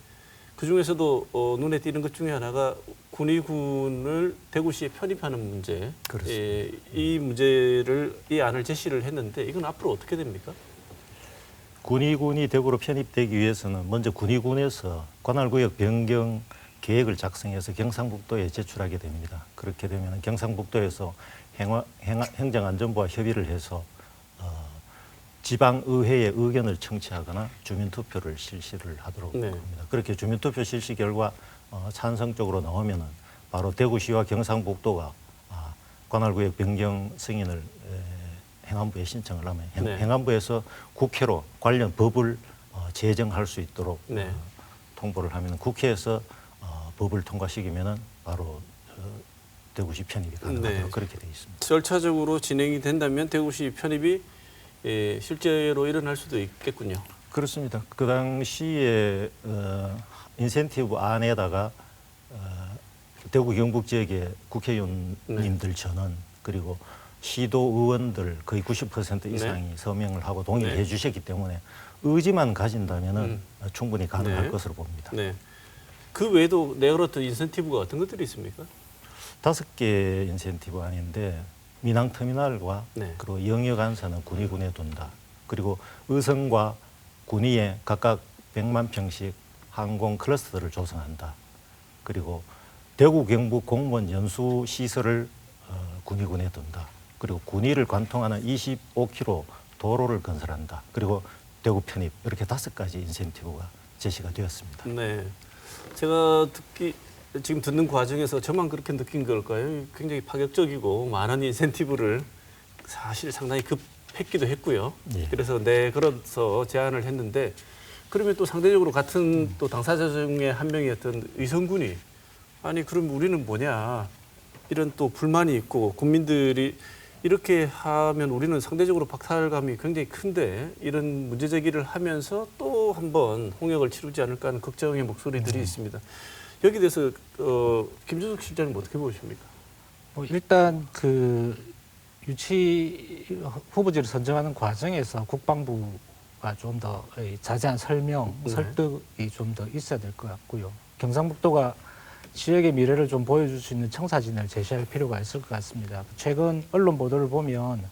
S1: 그 중에서도 눈에 띄는 것 중에 하나가 군의군을 대구시에 편입하는 문제.
S12: 그렇습니다.
S1: 이 안을 제시를 했는데 이건 앞으로 어떻게 됩니까?
S12: 군의군이 대구로 편입되기 위해서는 먼저 군의군에서 관할구역 변경 계획을 작성해서 경상북도에 제출하게 됩니다. 그렇게 되면 경상북도에서 행정안전부와 협의를 해서 지방의회의 의견을 청취하거나 주민투표를 실시를 하도록
S1: 네.
S12: 합니다. 그렇게 주민투표 실시 결과 찬성적으로 나오면은 바로 대구시와 경상북도가 관할구역 변경 승인을 행안부에 신청을 하면
S1: 네.
S12: 행안부에서 국회로 관련 법을 제정할 수 있도록
S1: 네.
S12: 통보를 하면 국회에서 법을 통과시키면은 바로 대구시 편입이 가능하도록
S1: 네.
S12: 그렇게 되어 있습니다.
S1: 절차적으로 진행이 된다면 대구시 편입이 실제로 일어날 수도 있겠군요.
S12: 그렇습니다. 그 당시에 인센티브 안에다가 대구 경북 지역의 국회의원님들 전원 그리고 시도 의원들 거의 90% 이상이 서명을 하고 동의를
S1: 네.
S12: 해주셨기 때문에 의지만 가진다면은 충분히 가능할
S1: 네.
S12: 것으로 봅니다.
S1: 네. 그 외에도 내걸었던 인센티브가 어떤 것들이 있습니까?
S12: 5개 인센티브 아닌데 민항터미널과
S1: 네.
S12: 그리고 영역안산은 군의군에 둔다. 그리고 의성과 군위에 각각 100만 평씩 항공 클러스터를 조성한다. 그리고 대구 경북 공무원 연수 시설을 군의군에 둔다. 그리고 군위를 관통하는 25km 도로를 건설한다. 그리고 대구 편입 이렇게 5가지 인센티브가 제시가 되었습니다.
S1: 네. 제가 지금 듣는 과정에서 저만 그렇게 느낀 걸까요? 굉장히 파격적이고 많은 인센티브를 사실 상당히 급했기도 했고요.
S12: 예.
S1: 그래서 그래서 제안을 했는데 그러면 또 상대적으로 같은 또 당사자 중에 한 명이었던 의성군이 아니 그럼 우리는 뭐냐 이런 또 불만이 있고 국민들이 이렇게 하면 우리는 상대적으로 박탈감이 굉장히 큰데 이런 문제 제기를 하면서 또 한번 홍역을 치르지 않을까 하는 걱정의 목소리들이 있습니다. 여기 대해서 김준석 실장님 어떻게 보십니까?
S6: 일단 그 유치 후보지를 선정하는 과정에서 국방부가 좀 더 자세한 설명,
S1: 네.
S6: 설득이 좀 더 있어야 될 것 같고요. 경상북도가 지역의 미래를 좀 보여줄 수 있는 청사진을 제시할 필요가 있을 것 같습니다. 최근 언론 보도를 보면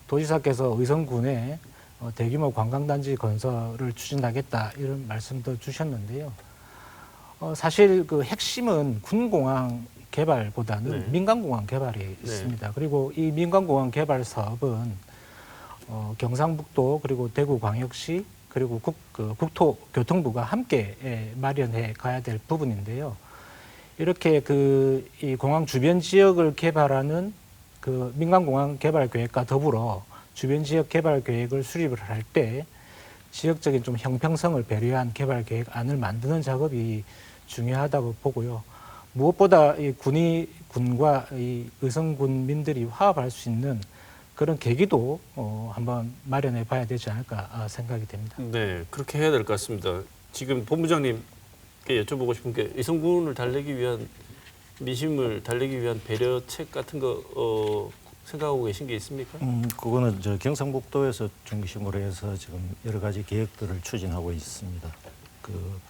S6: 도지사께서 의성군에 대규모 관광단지 건설을 추진하겠다 이런 말씀도 주셨는데요. 사실 그 핵심은 군공항 개발보다는
S1: 네.
S6: 민간공항 개발이 있습니다. 그리고 이 민간공항 개발 사업은 경상북도 그리고 대구광역시 그리고 국토교통부가 함께 마련해 가야 될 부분인데요. 이렇게 이 공항 주변 지역을 개발하는 그 민간공항 개발 계획과 더불어 주변 지역 개발 계획을 수립을 할 때 지역적인 좀 형평성을 배려한 개발 계획안을 만드는 작업이 중요하다고 보고요. 무엇보다 이 군과 이 의성군민들이 화합할 수 있는 그런 계기도 한번 마련해 봐야 되지 않을까 생각이 됩니다.
S1: 네, 그렇게 해야 될 것 같습니다. 지금 본부장님께 여쭤보고 싶은 게 의성군을 달래기 위한 민심을 달래기 위한 배려책 같은 거 생각하고 계신 게 있습니까?
S12: 그거는 경상북도에서 중심으로 해서 지금 여러 가지 계획들을 추진하고 있습니다. 그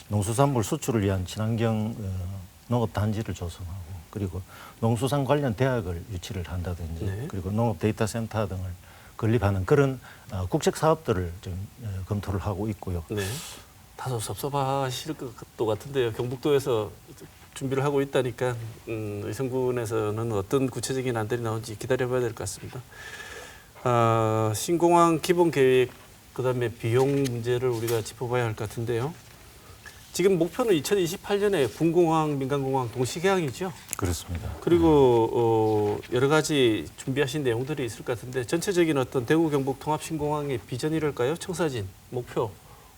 S12: 농수산물 수출을 위한 친환경 농업단지를 조성하고 그리고 농수산 관련 대학을 유치를 한다든지
S1: 네. 그리고
S12: 농업 데이터 센터 등을 건립하는 그런 국책 사업들을 좀 검토를 하고 있고요.
S1: 네. 다소 섭섭하실 것도 같은데요. 경북도에서 준비를 하고 있다니까 의성군에서는 어떤 구체적인 안들이 나올지 기다려봐야 될 것 같습니다. 신공항 기본 계획 그다음에 비용 문제를 우리가 짚어봐야 할 것 같은데요. 지금 목표는 2028년에 군공항, 민간공항 동시 개항이죠.
S12: 그렇습니다.
S1: 그리고 여러 가지 준비하신 내용들이 있을 것 같은데 전체적인 어떤 대구 경북 통합 신공항의 비전이랄까요? 청사진, 목표를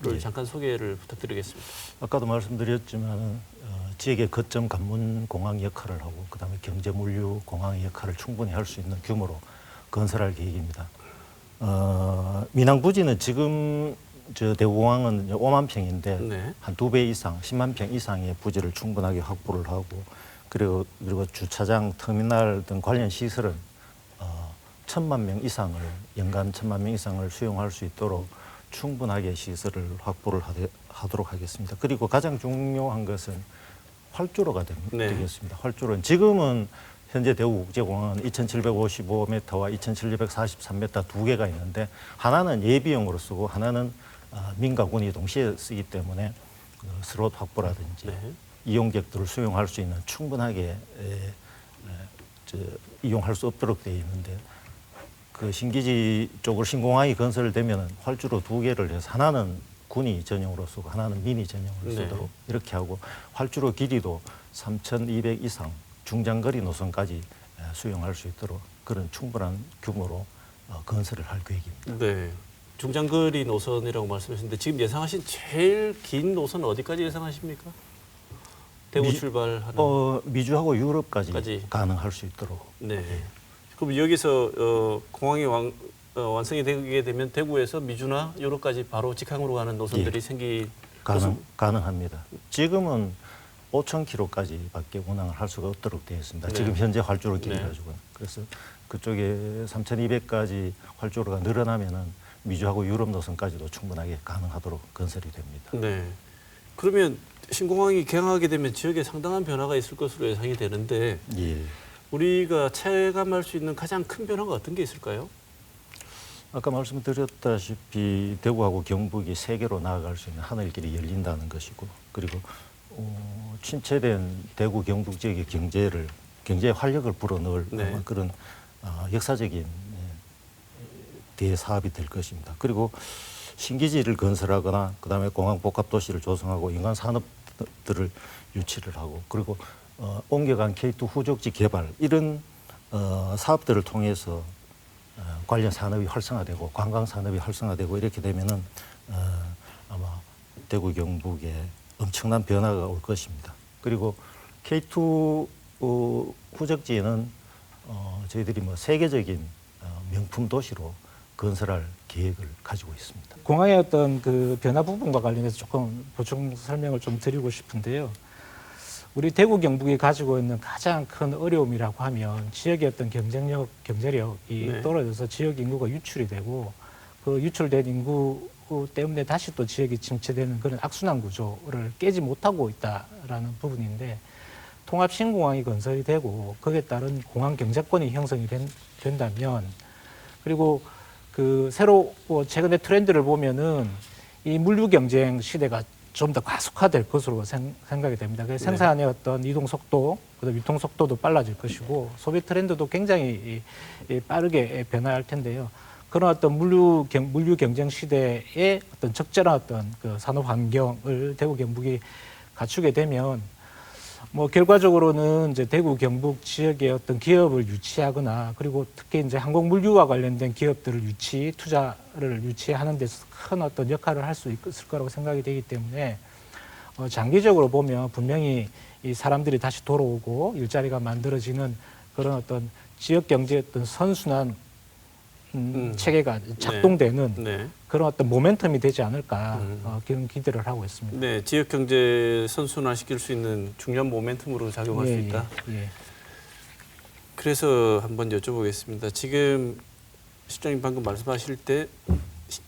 S12: 네.
S1: 잠깐 소개를 부탁드리겠습니다.
S12: 아까도 말씀드렸지만 지역의 거점 관문 공항 역할을 하고 그다음에 경제 물류 공항의 역할을 충분히 할 수 있는 규모로 건설할 계획입니다. 민항 부지는 지금 저 대구공항은 5만 평인데
S1: 네.
S12: 한 2배 이상, 10만 평 이상의 부지를 충분하게 확보를 하고 그리고 주차장, 터미널 등 관련 시설은 1,000만 명 이상을 연간 1,000만 명 이상을 수용할 수 있도록 충분하게 시설을 확보를 하도록 하겠습니다. 그리고 가장 중요한 것은 활주로가 되겠습니다. 활주로는 지금은 현재 대구국제공항은 2,755m와 2,743m 두 개가 있는데 하나는 예비용으로 쓰고 하나는 민가 군이 동시에 쓰기 때문에 스롯 확보라든지 이용객들을 수용할 수 있는 충분하게 이용할 수 없도록 되어 있는데 그 신기지 쪽으로 신공항이 건설되면 활주로 두 개를 해서 하나는 군이 전용으로 쓰고 하나는 민이 전용으로 쓰도록 이렇게 하고 활주로 길이도 3,200 이상 중장거리 노선까지 수용할 수 있도록 그런 충분한 규모로 건설을 할 계획입니다.
S1: 네. 중장거리 노선이라고 말씀하셨는데 지금 예상하신 제일 긴 노선은 어디까지 예상하십니까? 대구 출발하는
S12: 미주하고 유럽까지 가능할 수 있도록.
S1: 네. 그럼 여기서 공항이 완성이 되게 되면 대구에서 미주나 유럽까지 바로 직항으로 가는 노선들이
S12: 가능합니다. 지금은 5,000km까지밖에 운항을 할 수가 없도록 되어 있습니다. 지금 현재 활주로 길이 가지고 그래서 그쪽에 3,200까지 활주로가 늘어나면은 미주하고 유럽 노선까지도 충분하게 가능하도록 건설이 됩니다.
S1: 네. 그러면 신공항이 개항하게 되면 지역에 상당한 변화가 있을 것으로 예상이 되는데 우리가 체감할 수 있는 가장 큰 변화가 어떤 게 있을까요?
S12: 아까 말씀드렸다시피 대구하고 경북이 세계로 나아갈 수 있는 하늘길이 열린다는 것이고 그리고 침체된 대구 경북 지역의 경제에 활력을 불어넣을 그런 역사적인 대사업이 될 것입니다. 그리고 신기지를 건설하거나 그다음에 공항 복합 도시를 조성하고 인간 산업들을 유치를 하고 그리고 옮겨간 K2 후적지 개발 이런 사업들을 통해서 관련 산업이 활성화되고 관광 산업이 활성화되고 이렇게 되면은 아마 대구 경북에 엄청난 변화가 올 것입니다. 그리고 K2 후적지에는 저희들이 세계적인 명품 도시로 건설할 계획을 가지고 있습니다.
S6: 공항의 어떤 그 변화 부분과 관련해서 조금 보충 설명을 좀 드리고 싶은데요. 우리 대구 경북이 가지고 있는 가장 큰 어려움이라고 하면 지역의 어떤 경제력이 떨어져서 지역 인구가 유출이 되고 그 유출된 인구 때문에 다시 또 지역이 침체되는 그런 악순환 구조를 깨지 못하고 있다라는 부분인데 통합 신공항이 건설이 되고 거기에 따른 공항 경제권이 형성이 된다면 그리고 그 새로 최근의 트렌드를 보면은 이 물류 경쟁 시대가 좀 더 가속화될 것으로 생각이 됩니다. 그래서 생산의 어떤 이동 속도, 그다음 유통 속도도 빨라질 것이고 소비 트렌드도 굉장히 빠르게 변화할 텐데요. 그런 어떤 물류 경쟁 시대에 어떤 적절한 어떤 그 산업 환경을 대구 경북이 갖추게 되면 결과적으로는 이제 대구 경북 지역의 어떤 기업을 유치하거나 그리고 특히 이제 항공 물류와 관련된 기업들을 투자를 유치하는 데서 큰 어떤 역할을 할 수 있을 거라고 생각이 되기 때문에 장기적으로 보면 분명히 이 사람들이 다시 돌아오고 일자리가 만들어지는 그런 어떤 지역 경제의 어떤 선순환 체계가 작동되는 그런 어떤 모멘텀이 되지 않을까 그런 기대를 하고 있습니다.
S1: 네, 지역 경제 선순환시킬 수 있는 중요한 모멘텀으로 작용할 수 있다. 그래서 한번 여쭤보겠습니다. 지금 실장님 방금 말씀하실 때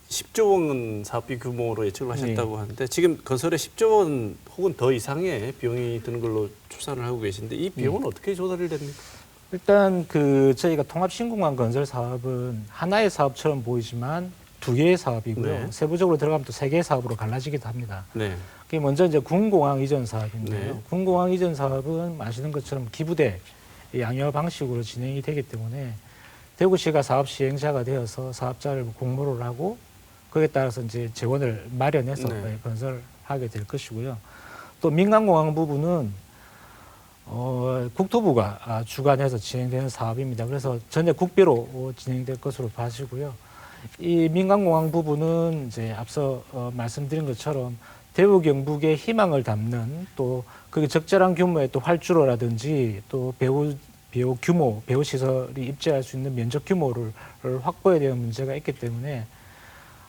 S1: 10조 원 사업비 규모로 예측을 하셨다고 하는데 지금 건설에 10조 원 혹은 더 이상의 비용이 드는 걸로 추산을 하고 계신데 이 비용은 어떻게 조달이 됩니까?
S6: 일단 저희가 통합신공항 건설 사업은 하나의 사업처럼 보이지만 두 개의 사업이고요. 세부적으로 들어가면 또 세 개의 사업으로 갈라지기도 합니다. 그게 먼저 이제 군공항 이전 사업인데요. 군공항 이전 사업은 아시는 것처럼 기부대 양여 방식으로 진행이 되기 때문에 대구시가 사업 시행자가 되어서 사업자를 공모를 하고 거기에 따라서 이제 재원을 마련해서 건설하게 될 것이고요. 또 민간공항 부분은 국토부가 주관해서 진행되는 사업입니다. 그래서 전액 국비로 진행될 것으로 봐지고요. 이 민간공항 부분은 이제 앞서 말씀드린 것처럼 대구 경북의 희망을 담는 또 그 적절한 규모의 또 활주로라든지 또 배후 시설이 입지할 수 있는 면적 규모를 확보해야 되는 문제가 있기 때문에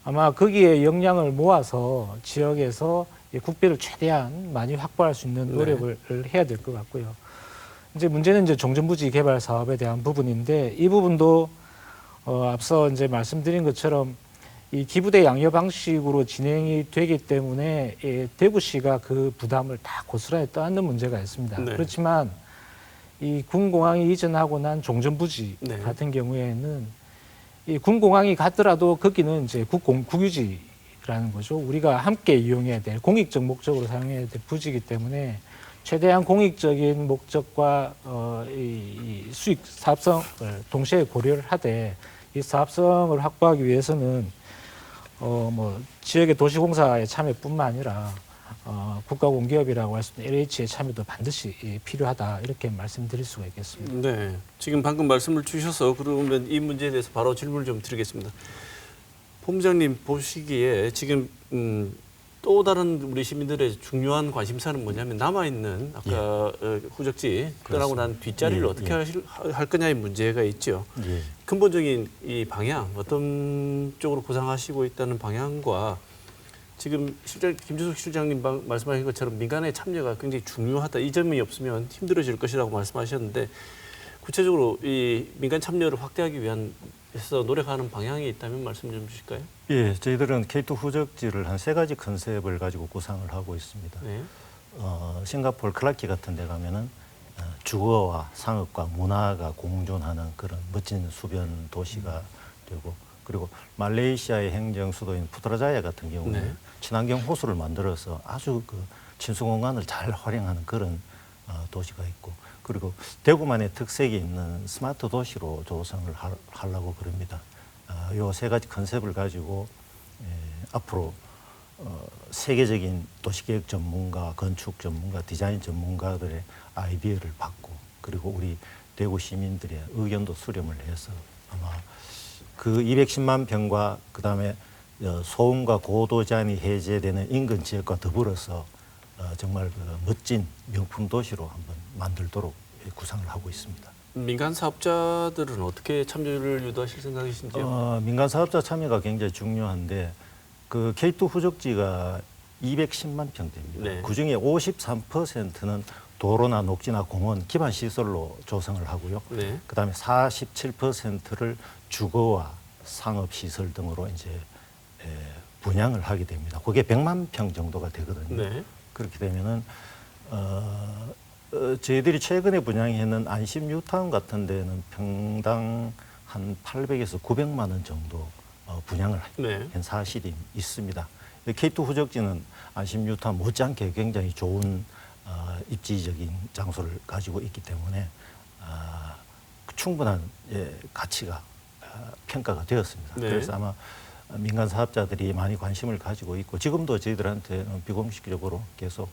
S6: 아마 거기에 역량을 모아서 지역에서 이 국비를 최대한 많이 확보할 수 있는 노력을 해야 될 것 같고요. 이제 문제는 이제 종전부지 개발 사업에 대한 부분인데 이 부분도 앞서 이제 말씀드린 것처럼 이 기부대 양여 방식으로 진행이 되기 때문에 대구시가 그 부담을 다 고스란히 떠안는 문제가 있습니다.
S1: 네.
S6: 그렇지만 이 군공항이 이전하고 난 종전부지
S1: 네.
S6: 같은 경우에는 이 군공항이 갔더라도 거기는 이제 국유지라는 거죠. 우리가 함께 이용해야 될 공익적 목적으로 사용해야 될 부지이기 때문에 최대한 공익적인 목적과 이 수익 사업성을 동시에 고려를 하되 이 사업성을 확보하기 위해서는 뭐 지역의 도시공사의 참여뿐만 아니라 국가공기업이라고 할 수 있는 LH의 참여도 반드시 필요하다 이렇게 말씀드릴 수가 있겠습니다.
S1: 네, 지금 방금 말씀을 주셔서 그러면 이 문제에 대해서 바로 질문을 좀 드리겠습니다. 본부장님 보시기에 지금 또 다른 우리 시민들의 중요한 관심사는 뭐냐면 남아있는 아까 후적지 떠나고 난 뒷자리를 어떻게 할 거냐의 문제가 있죠. 근본적인 이 방향, 어떤 쪽으로 구상하시고 있다는 방향과 지금 김주석 실장님 말씀하신 것처럼 민간의 참여가 굉장히 중요하다. 이 점이 없으면 힘들어질 것이라고 말씀하셨는데 구체적으로 이 민간 참여를 확대하기 위해서 노력하는 방향이 있다면 말씀 좀 주실까요?
S12: 예, 저희들은 K2 후적지를 한 3가지 컨셉을 가지고 구상을 하고 있습니다.
S1: 네.
S12: 싱가포르 클라키 같은 데 가면은 주거와 상업과 문화가 공존하는 그런 멋진 수변 도시가 되고, 그리고 말레이시아의 행정 수도인 푸트라자야 같은 경우는 친환경 호수를 만들어서 아주 그 친수공간을 잘 활용하는 그런 도시가 있고, 그리고 대구만의 특색이 있는 스마트 도시로 조성을 하려고 그럽니다. 요 3가지 컨셉을 가지고 앞으로 세계적인 도시계획 전문가, 건축 전문가, 디자인 전문가들의 아이디어를 받고, 그리고 우리 대구 시민들의 의견도 수렴을 해서 아마 그 210만 평과 그다음에 소음과 고도 제한이 해제되는 인근 지역과 더불어서 정말 그 멋진 명품 도시로 한번 만들도록 구상을 하고 있습니다.
S1: 민간 사업자들은 어떻게 참여를 유도하실 생각이신지요?
S12: 민간 사업자 참여가 굉장히 중요한데 그 K2 후적지가 210만 평대입니다.
S1: 네.
S12: 그중에 53%는 도로나 녹지나 공원 기반 시설로 조성을 하고요.
S1: 네.
S12: 그다음에 47%를 주거와 상업 시설 등으로 이제 분양을 하게 됩니다. 그게 100만 평 정도가 되거든요.
S1: 네.
S12: 그렇게 되면은 저희들이 최근에 분양했는 안심 뉴타운 같은 데는 평당 한 800에서 900만 원 정도 분양을 한 사실이 있습니다. K2 후적지는 안심 뉴타운 못지않게 굉장히 좋은 입지적인 장소를 가지고 있기 때문에 충분한 가치가 평가가 되었습니다.
S1: 네.
S12: 그래서 아마 민간 사업자들이 많이 관심을 가지고 있고 지금도 저희들한테 비공식적으로 계속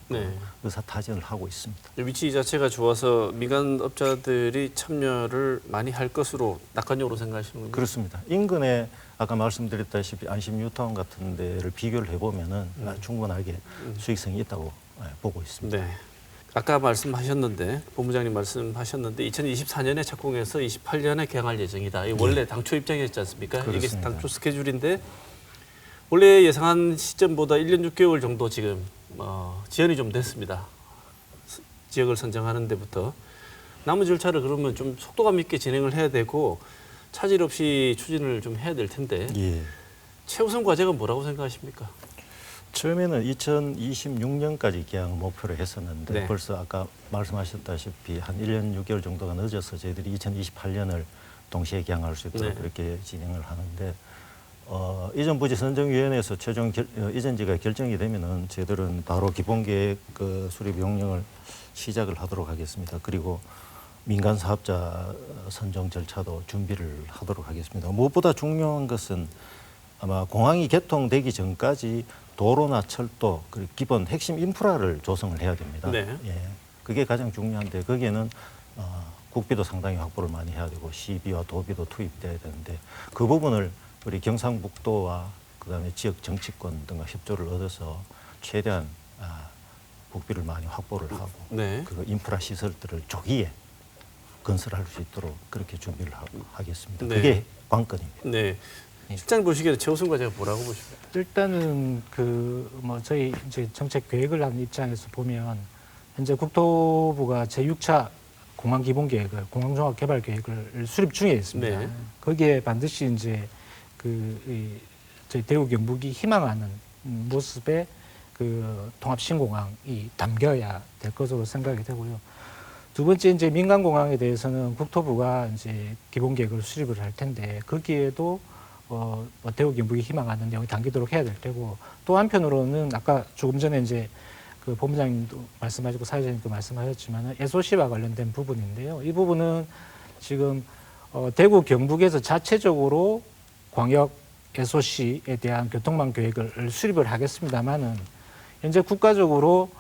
S12: 의사타진을 하고 있습니다.
S1: 위치 자체가 좋아서 민간 업자들이 참여를 많이 할 것으로 낙관적으로 생각하시는군요.
S12: 그렇습니다. 인근에 아까 말씀드렸다시피 안심 뉴타운 같은 데를 비교를 해보면은 충분하게 수익성이 있다고 보고 있습니다.
S1: 네. 아까 말씀하셨는데 본부장님 말씀하셨는데 2024년에 착공해서 28년에 개항할 예정이다. 이 원래 당초 입장이었지 않습니까?
S12: 그렇습니다.
S1: 이게 당초 스케줄인데 원래 예상한 시점보다 1년 6개월 정도 지금 지연이 좀 됐습니다. 지역을 선정하는 데부터 남은 절차를 그러면 좀 속도감 있게 진행을 해야 되고 차질 없이 추진을 좀 해야 될 텐데 최우선 과제가 뭐라고 생각하십니까?
S12: 처음에는 2026년까지 개항 목표로 했었는데 벌써 아까 말씀하셨다시피 한 1년 6개월 정도가 늦어서 저희들이 2028년을 동시에 개항할 수 있도록 그렇게 진행을 하는데 이전 부지 선정위원회에서 최종 이전지가 결정이 되면은 저희들은 바로 기본계획 수립 용역을 시작을 하도록 하겠습니다. 그리고 민간 사업자 선정 절차도 준비를 하도록 하겠습니다. 무엇보다 중요한 것은 아마 공항이 개통되기 전까지 도로나 철도, 그리고 기본 핵심 인프라를 조성을 해야 됩니다. 그게 가장 중요한데 거기에는 국비도 상당히 확보를 많이 해야 되고 시비와 도비도 투입돼야 되는데 그 부분을 우리 경상북도와 그다음에 지역 정치권 등과 협조를 얻어서 최대한 국비를 많이 확보를 하고 그 인프라 시설들을 조기에 건설할 수 있도록 그렇게 준비를 하겠습니다. 그게 관건입니다.
S1: 네. 실장 보시기에 최우선 과제가 뭐라고 보십니까?
S6: 일단은 저희 이제 정책 계획을 하는 입장에서 보면 현재 국토부가 제6차 공항 기본 계획을 공항 종합 개발 계획을 수립 중에 있습니다.
S1: 네.
S6: 거기에 반드시 이제 저희 대구 경북이 희망하는 모습의 통합 신공항이 담겨야 될 것으로 생각이 되고요. 두 번째 이제 민간 공항에 대해서는 국토부가 이제 기본 계획을 수립을 할 텐데 거기에도 대구 경북이 희망하는 내용이 담기도록 해야 될 테고 또 한편으로는 아까 조금 전에 이제 그 본부장님도 말씀하시고 사회자님도 말씀하셨지만 SOC와 관련된 부분인데요. 이 부분은 지금 대구 경북에서 자체적으로 광역 SOC에 대한 교통망 계획을 수립을 하겠습니다만은 현재 국가적으로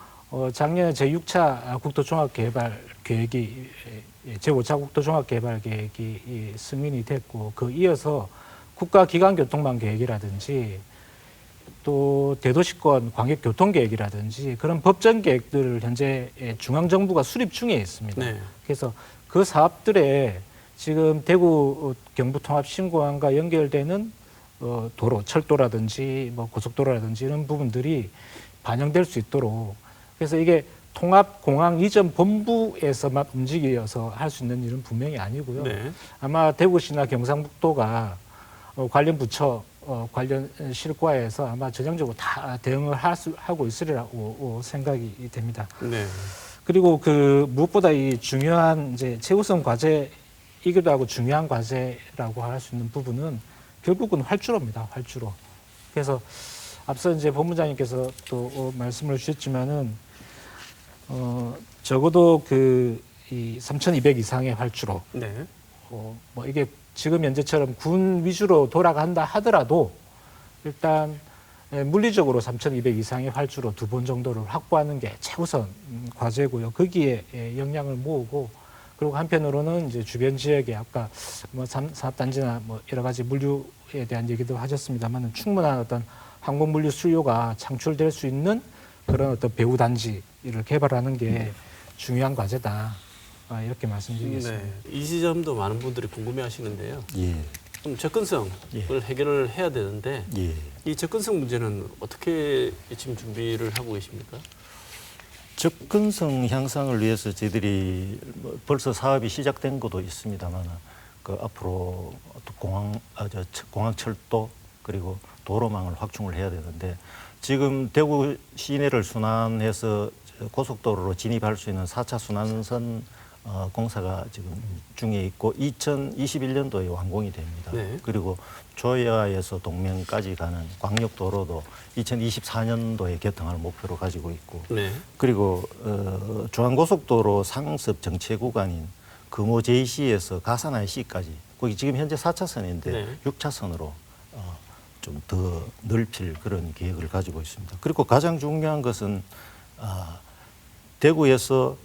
S6: 작년에 제6차 국토종합개발 계획이 제5차 국토종합개발 계획이 승인이 됐고 그 이어서 국가기관교통망 계획이라든지 또 대도시권 광역교통계획이라든지 그런 법정 계획들을 현재 중앙정부가 수립 중에 있습니다.
S1: 네.
S6: 그래서 그 사업들에 지금 대구 경부통합신공항과 연결되는 도로, 철도라든지 고속도로라든지 이런 부분들이 반영될 수 있도록 그래서 이게 통합공항 이전 본부에서만 움직여서 할 수 있는 일은 분명히 아니고요.
S1: 네.
S6: 아마 대구시나 경상북도가 관련 부처 관련 실과에서 아마 전향적으로 다 대응을 하고 있으리라고 생각이 됩니다.
S1: 네.
S6: 그리고 무엇보다 이 중요한 이제 최우선 과제이기도 하고 중요한 과제라고 할 수 있는 부분은 결국은 활주로입니다. 활주로. 그래서 앞서 이제 본부장님께서 또 말씀을 주셨지만은 적어도 이 3,200 이상의 활주로.
S1: 네.
S6: 이게 지금 현재처럼 군 위주로 돌아간다 하더라도 일단 물리적으로 3,200 이상의 활주로 2번 정도를 확보하는 게 최우선 과제고요. 거기에 역량을 모으고 그리고 한편으로는 이제 주변 지역에 아까 산업단지나 여러 가지 물류에 대한 얘기도 하셨습니다만 충분한 어떤 항공 물류 수요가 창출될 수 있는 그런 어떤 배후 단지를 개발하는 게 중요한 과제다. 이렇게 말씀드리겠습니다.
S1: 네. 이 지점도 많은 분들이 궁금해하시는데요.
S12: 예.
S1: 그럼 접근성을 해결을 해야 되는데
S12: 예.
S1: 이 접근성 문제는 어떻게 지금 준비를 하고 계십니까?
S12: 접근성 향상을 위해서 저희들이 벌써 사업이 시작된 것도 있습니다만 앞으로 공항 철도 그리고 도로망을 확충을 해야 되는데 지금 대구 시내를 순환해서 고속도로로 진입할 수 있는 4차 순환선 공사가 지금 중에 있고 2021년도에 완공이 됩니다.
S1: 네.
S12: 그리고 조야에서 동명까지 가는 광역도로도 2024년도에 개통할 목표로 가지고 있고
S1: 네.
S12: 그리고 중앙고속도로 상습 정체 구간인 금호 JC에서 가산 IC까지 거기 지금 현재 4차선인데
S1: 네.
S12: 6차선으로 좀 더 넓힐 그런 계획을 가지고 있습니다. 그리고 가장 중요한 것은 대구에서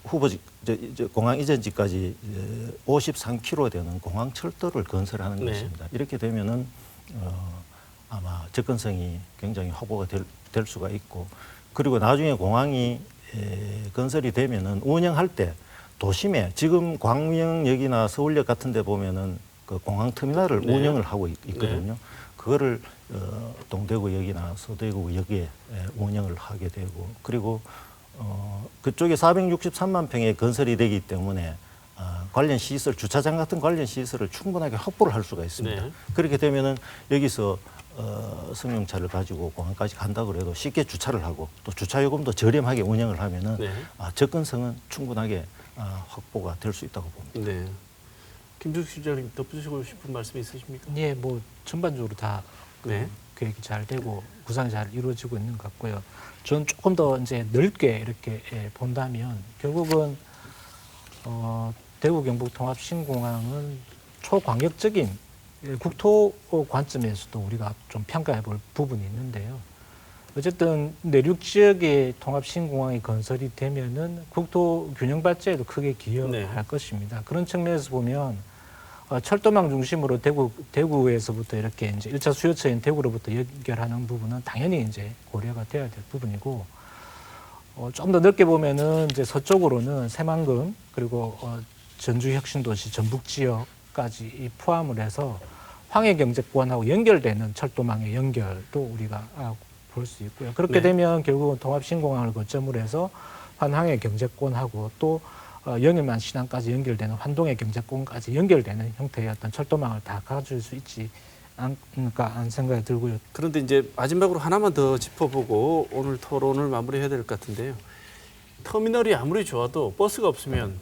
S12: 후보지 공항 이전지까지 53km 되는 공항 철도를 건설하는
S1: 네.
S12: 것입니다. 이렇게 되면은 아마 접근성이 굉장히 확보가 될 수가 있고 그리고 나중에 공항이 건설이 되면은 운영할 때 도심에 지금 광명역이나 서울역 같은 데 보면은 그 공항 터미널을
S1: 네.
S12: 운영을 하고 있거든요.
S1: 네.
S12: 그거를 동대구역이나 서대구역에 운영을 하게 되고 그리고 그쪽에 463만 평의 건설이 되기 때문에 관련 시설, 주차장 같은 관련 시설을 충분하게 확보를 할 수가 있습니다.
S1: 네.
S12: 그렇게 되면은 여기서 승용차를 가지고 공항까지 간다 그래도 쉽게 주차를 하고 또 주차 요금도 저렴하게 운영을 하면은
S1: 네.
S12: 접근성은 충분하게 확보가 될 수 있다고 봅니다.
S1: 네. 김종식 실장님 덧붙이고 싶은 말씀이 있으십니까?
S6: 예, 전반적으로 다
S1: 네.
S6: 계획이 잘 되고 구상이 잘 이루어지고 있는 것 같고요. 저는 조금 더 이제 넓게 이렇게 본다면 결국은 대구 경북 통합 신공항은 초광역적인 국토 관점에서도 우리가 좀 평가해 볼 부분이 있는데요. 어쨌든 내륙 지역의 통합 신공항이 건설이 되면은 국토 균형 발전에도 크게 기여할
S1: 네.
S6: 것입니다. 그런 측면에서 보면 철도망 중심으로 대구에서부터 이렇게 이제 1차 수요처인 대구로부터 연결하는 부분은 당연히 이제 고려가 돼야 될 부분이고, 좀 더 넓게 보면은 이제 서쪽으로는 새만금 그리고 전주혁신도시 전북 지역까지 포함을 해서 황해경제권하고 연결되는 철도망의 연결도 우리가 볼 수 있고요. 그렇게
S1: 네.
S6: 되면 결국은 통합신공항을 거점으로 해서 환황의 경제권하고 또 영일만 신항까지 연결되는 환동의 경제권까지 연결되는 형태의 어떤 철도망을 다 가질 수 있지 않을까 하는 생각이 들고요.
S1: 그런데 이제 마지막으로 하나만 더 짚어보고 오늘 토론을 마무리해야 될 것 같은데요. 터미널이 아무리 좋아도 버스가 없으면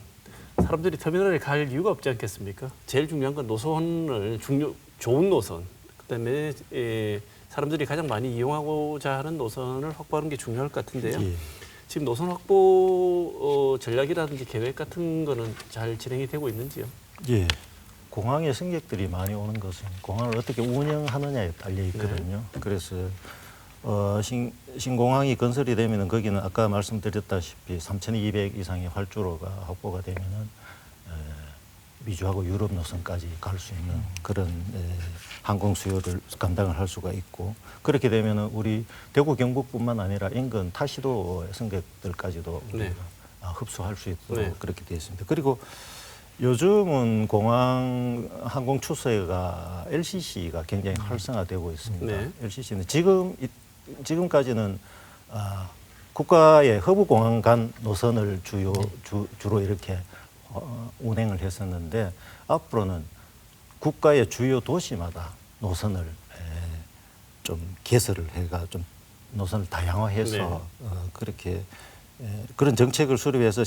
S1: 사람들이 터미널에 갈 이유가 없지 않겠습니까? 제일 중요한 건 노선을 좋은 노선, 그다음에 사람들이 가장 많이 이용하고자 하는 노선을 확보하는 게 중요할 것 같은데요.
S12: 예.
S1: 지금 노선 확보 전략이라든지 계획 같은 거는 잘 진행이 되고 있는지요?
S12: 예. 공항에 승객들이 많이 오는 것은 공항을 어떻게 운영하느냐에 달려 있거든요. 그래서 신공항이 건설이 되면은 거기는 아까 말씀드렸다시피 3,200 이상의 활주로가 확보가 되면은 미주하고 유럽 노선까지 갈 수 있는 그런 항공 수요를 감당을 할 수가 있고, 그렇게 되면은 우리 대구 경북뿐만 아니라 인근 타시도 승객들까지도
S1: 네.
S12: 흡수할 수 있도록
S1: 네.
S12: 그렇게 되어 있습니다. 그리고 요즘은 공항 항공 추세가 LCC가 굉장히 활성화되고 있습니다.
S1: 네.
S12: LCC는 지금까지는 국가의 허브 공항 간 노선을 주로 이렇게 운행을 했었는데, 앞으로는 국가의 주요 도시마다 노선을 좀 개설을 해가 좀 노선을 다양화해서 그렇게 그런 정책을 수립해서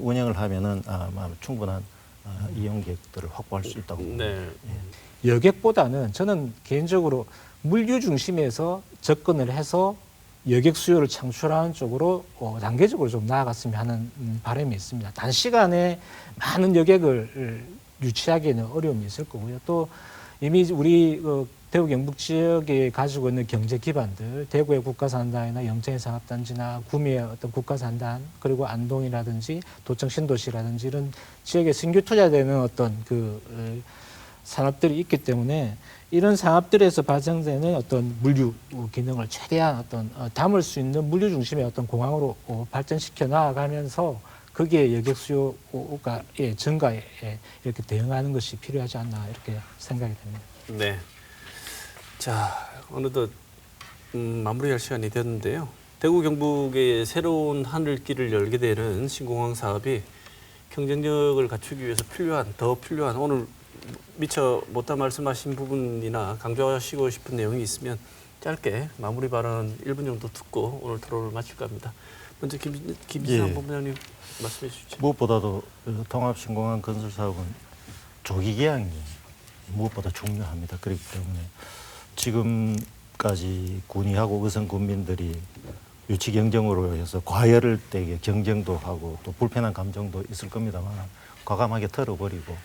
S12: 운영을 하면은 아마 충분한 이용객들을 확보할 수 있다고 봅니다.
S1: 네.
S6: 여객보다는 저는 개인적으로 물류 중심에서 접근을 해서 여객 수요를 창출하는 쪽으로 단계적으로 좀 나아갔으면 하는 바람이 있습니다. 단시간에 많은 여객을 유치하기에는 어려움이 있을 거고요. 또 이미 우리 대구 경북 지역에 가지고 있는 경제 기반들, 대구의 국가산단이나 영천의 상업단지나 구미의 어떤 국가산단, 그리고 안동이라든지 도청 신도시라든지 이런 지역에 신규 투자되는 어떤 그 산업들이 있기 때문에 이런 산업들에서 발생되는 어떤 물류 기능을 최대한 어떤 담을 수 있는 물류 중심의 어떤 공항으로 발전시켜 나아가면서 거기에 여객 수요가 증가에 이렇게 대응하는 것이 필요하지 않나 이렇게 생각이 됩니다.
S1: 네. 자, 어느덧 마무리할 시간이 됐는데요. 대구 경북의 새로운 하늘길을 열게 되는 신공항 사업이 경쟁력을 갖추기 위해서 더 필요한 오늘 미처 못다 말씀하신 부분이나 강조하시고 싶은 내용이 있으면 짧게 마무리 발언 1분 정도 듣고 오늘 토론을 마칠까 합니다. 먼저 김지상 본부장님 말씀해 주시죠.
S12: 무엇보다도 통합신공항 건설 사업은 조기 개항이 무엇보다 중요합니다. 그렇기 때문에 지금까지 군의하고 의성 군민들이 유치 경쟁으로 해서 과열을 때에 경쟁도 하고 또 불편한 감정도 있을 겁니다만 과감하게 털어버리고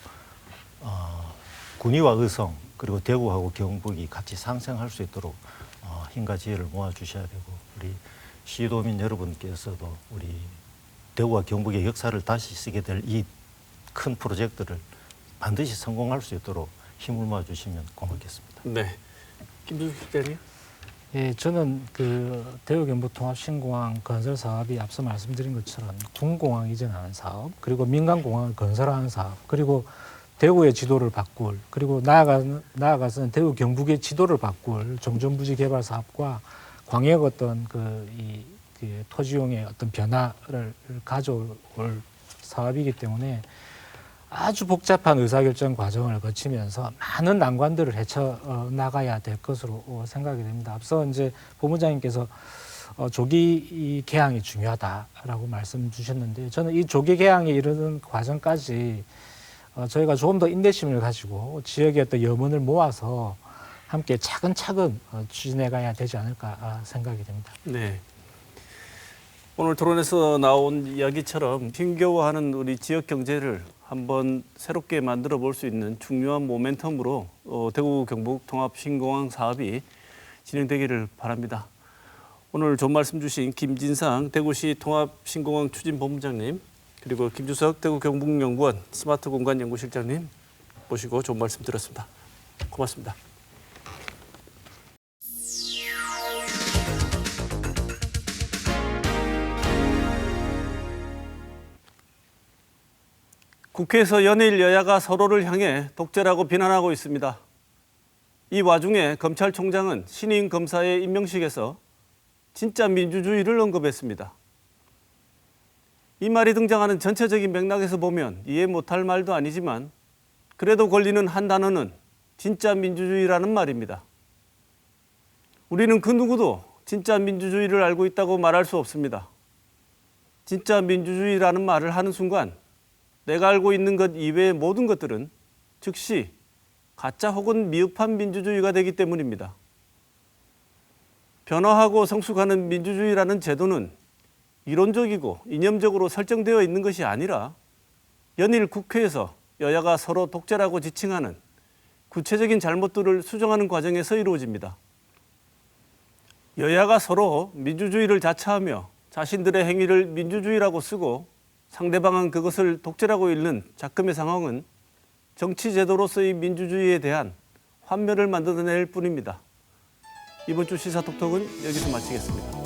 S12: 군의와 의성 그리고 대구하고 경북이 같이 상생할 수 있도록 힘과 지혜를 모아주셔야 되고, 우리 시도민 여러분께서도 우리 대구와 경북의 역사를 다시 쓰게 될 이 큰 프로젝트를 반드시 성공할 수 있도록 힘을 모아주시면 고맙겠습니다.
S1: 네, 김준수 실장님.
S6: 예, 저는 그 대구 경북 통합 신공항 건설 사업이 앞서 말씀드린 것처럼 군공항 이전하는 사업, 그리고 민간 공항을 건설하는 사업, 그리고 대구의 지도를 바꿀, 그리고 나아가서는 대구 경북의 지도를 바꿀 종전부지 개발 사업과 광역 어떤 그 토지용의 어떤 변화를 가져올 사업이기 때문에 아주 복잡한 의사결정 과정을 거치면서 많은 난관들을 헤쳐 나가야 될 것으로 생각이 됩니다. 앞서 이제 본부장님께서 조기 개항이 중요하다라고 말씀 주셨는데, 저는 이 조기 개항에 이르는 과정까지 저희가 조금 더 인내심을 가지고 지역의 어떤 염원을 모아서 함께 차근차근 추진해 가야 되지 않을까 생각이 됩니다.
S1: 네. 오늘 토론에서 나온 이야기처럼 힘겨워하는 우리 지역 경제를 한번 새롭게 만들어 볼 수 있는 중요한 모멘텀으로 대구 경북 통합 신공항 사업이 진행되기를 바랍니다. 오늘 좋은 말씀 주신 김진상 대구시 통합 신공항 추진본부장님, 그리고 김주석 대구 경북연구원 스마트 공간 연구실장님 모시고 좋은 말씀 드렸습니다. 고맙습니다. 국회에서 연일 여야가 서로를 향해 독재라고 비난하고 있습니다. 이 와중에 검찰총장은 신임 검사의 임명식에서 진짜 민주주의를 언급했습니다. 이 말이 등장하는 전체적인 맥락에서 보면 이해 못할 말도 아니지만 그래도 걸리는 한 단어는 진짜 민주주의라는 말입니다. 우리는 그 누구도 진짜 민주주의를 알고 있다고 말할 수 없습니다. 진짜 민주주의라는 말을 하는 순간 내가 알고 있는 것 이외의 모든 것들은 즉시 가짜 혹은 미흡한 민주주의가 되기 때문입니다. 변화하고 성숙하는 민주주의라는 제도는 이론적이고 이념적으로 설정되어 있는 것이 아니라 연일 국회에서 여야가 서로 독재라고 지칭하는 구체적인 잘못들을 수정하는 과정에서 이루어집니다. 여야가 서로 민주주의를 자처하며 자신들의 행위를 민주주의라고 쓰고 상대방은 그것을 독재라고 읽는 작금의 상황은 정치제도로서의 민주주의에 대한 환멸을 만들어낼 뿐입니다. 이번 주 시사톡톡은 여기서 마치겠습니다.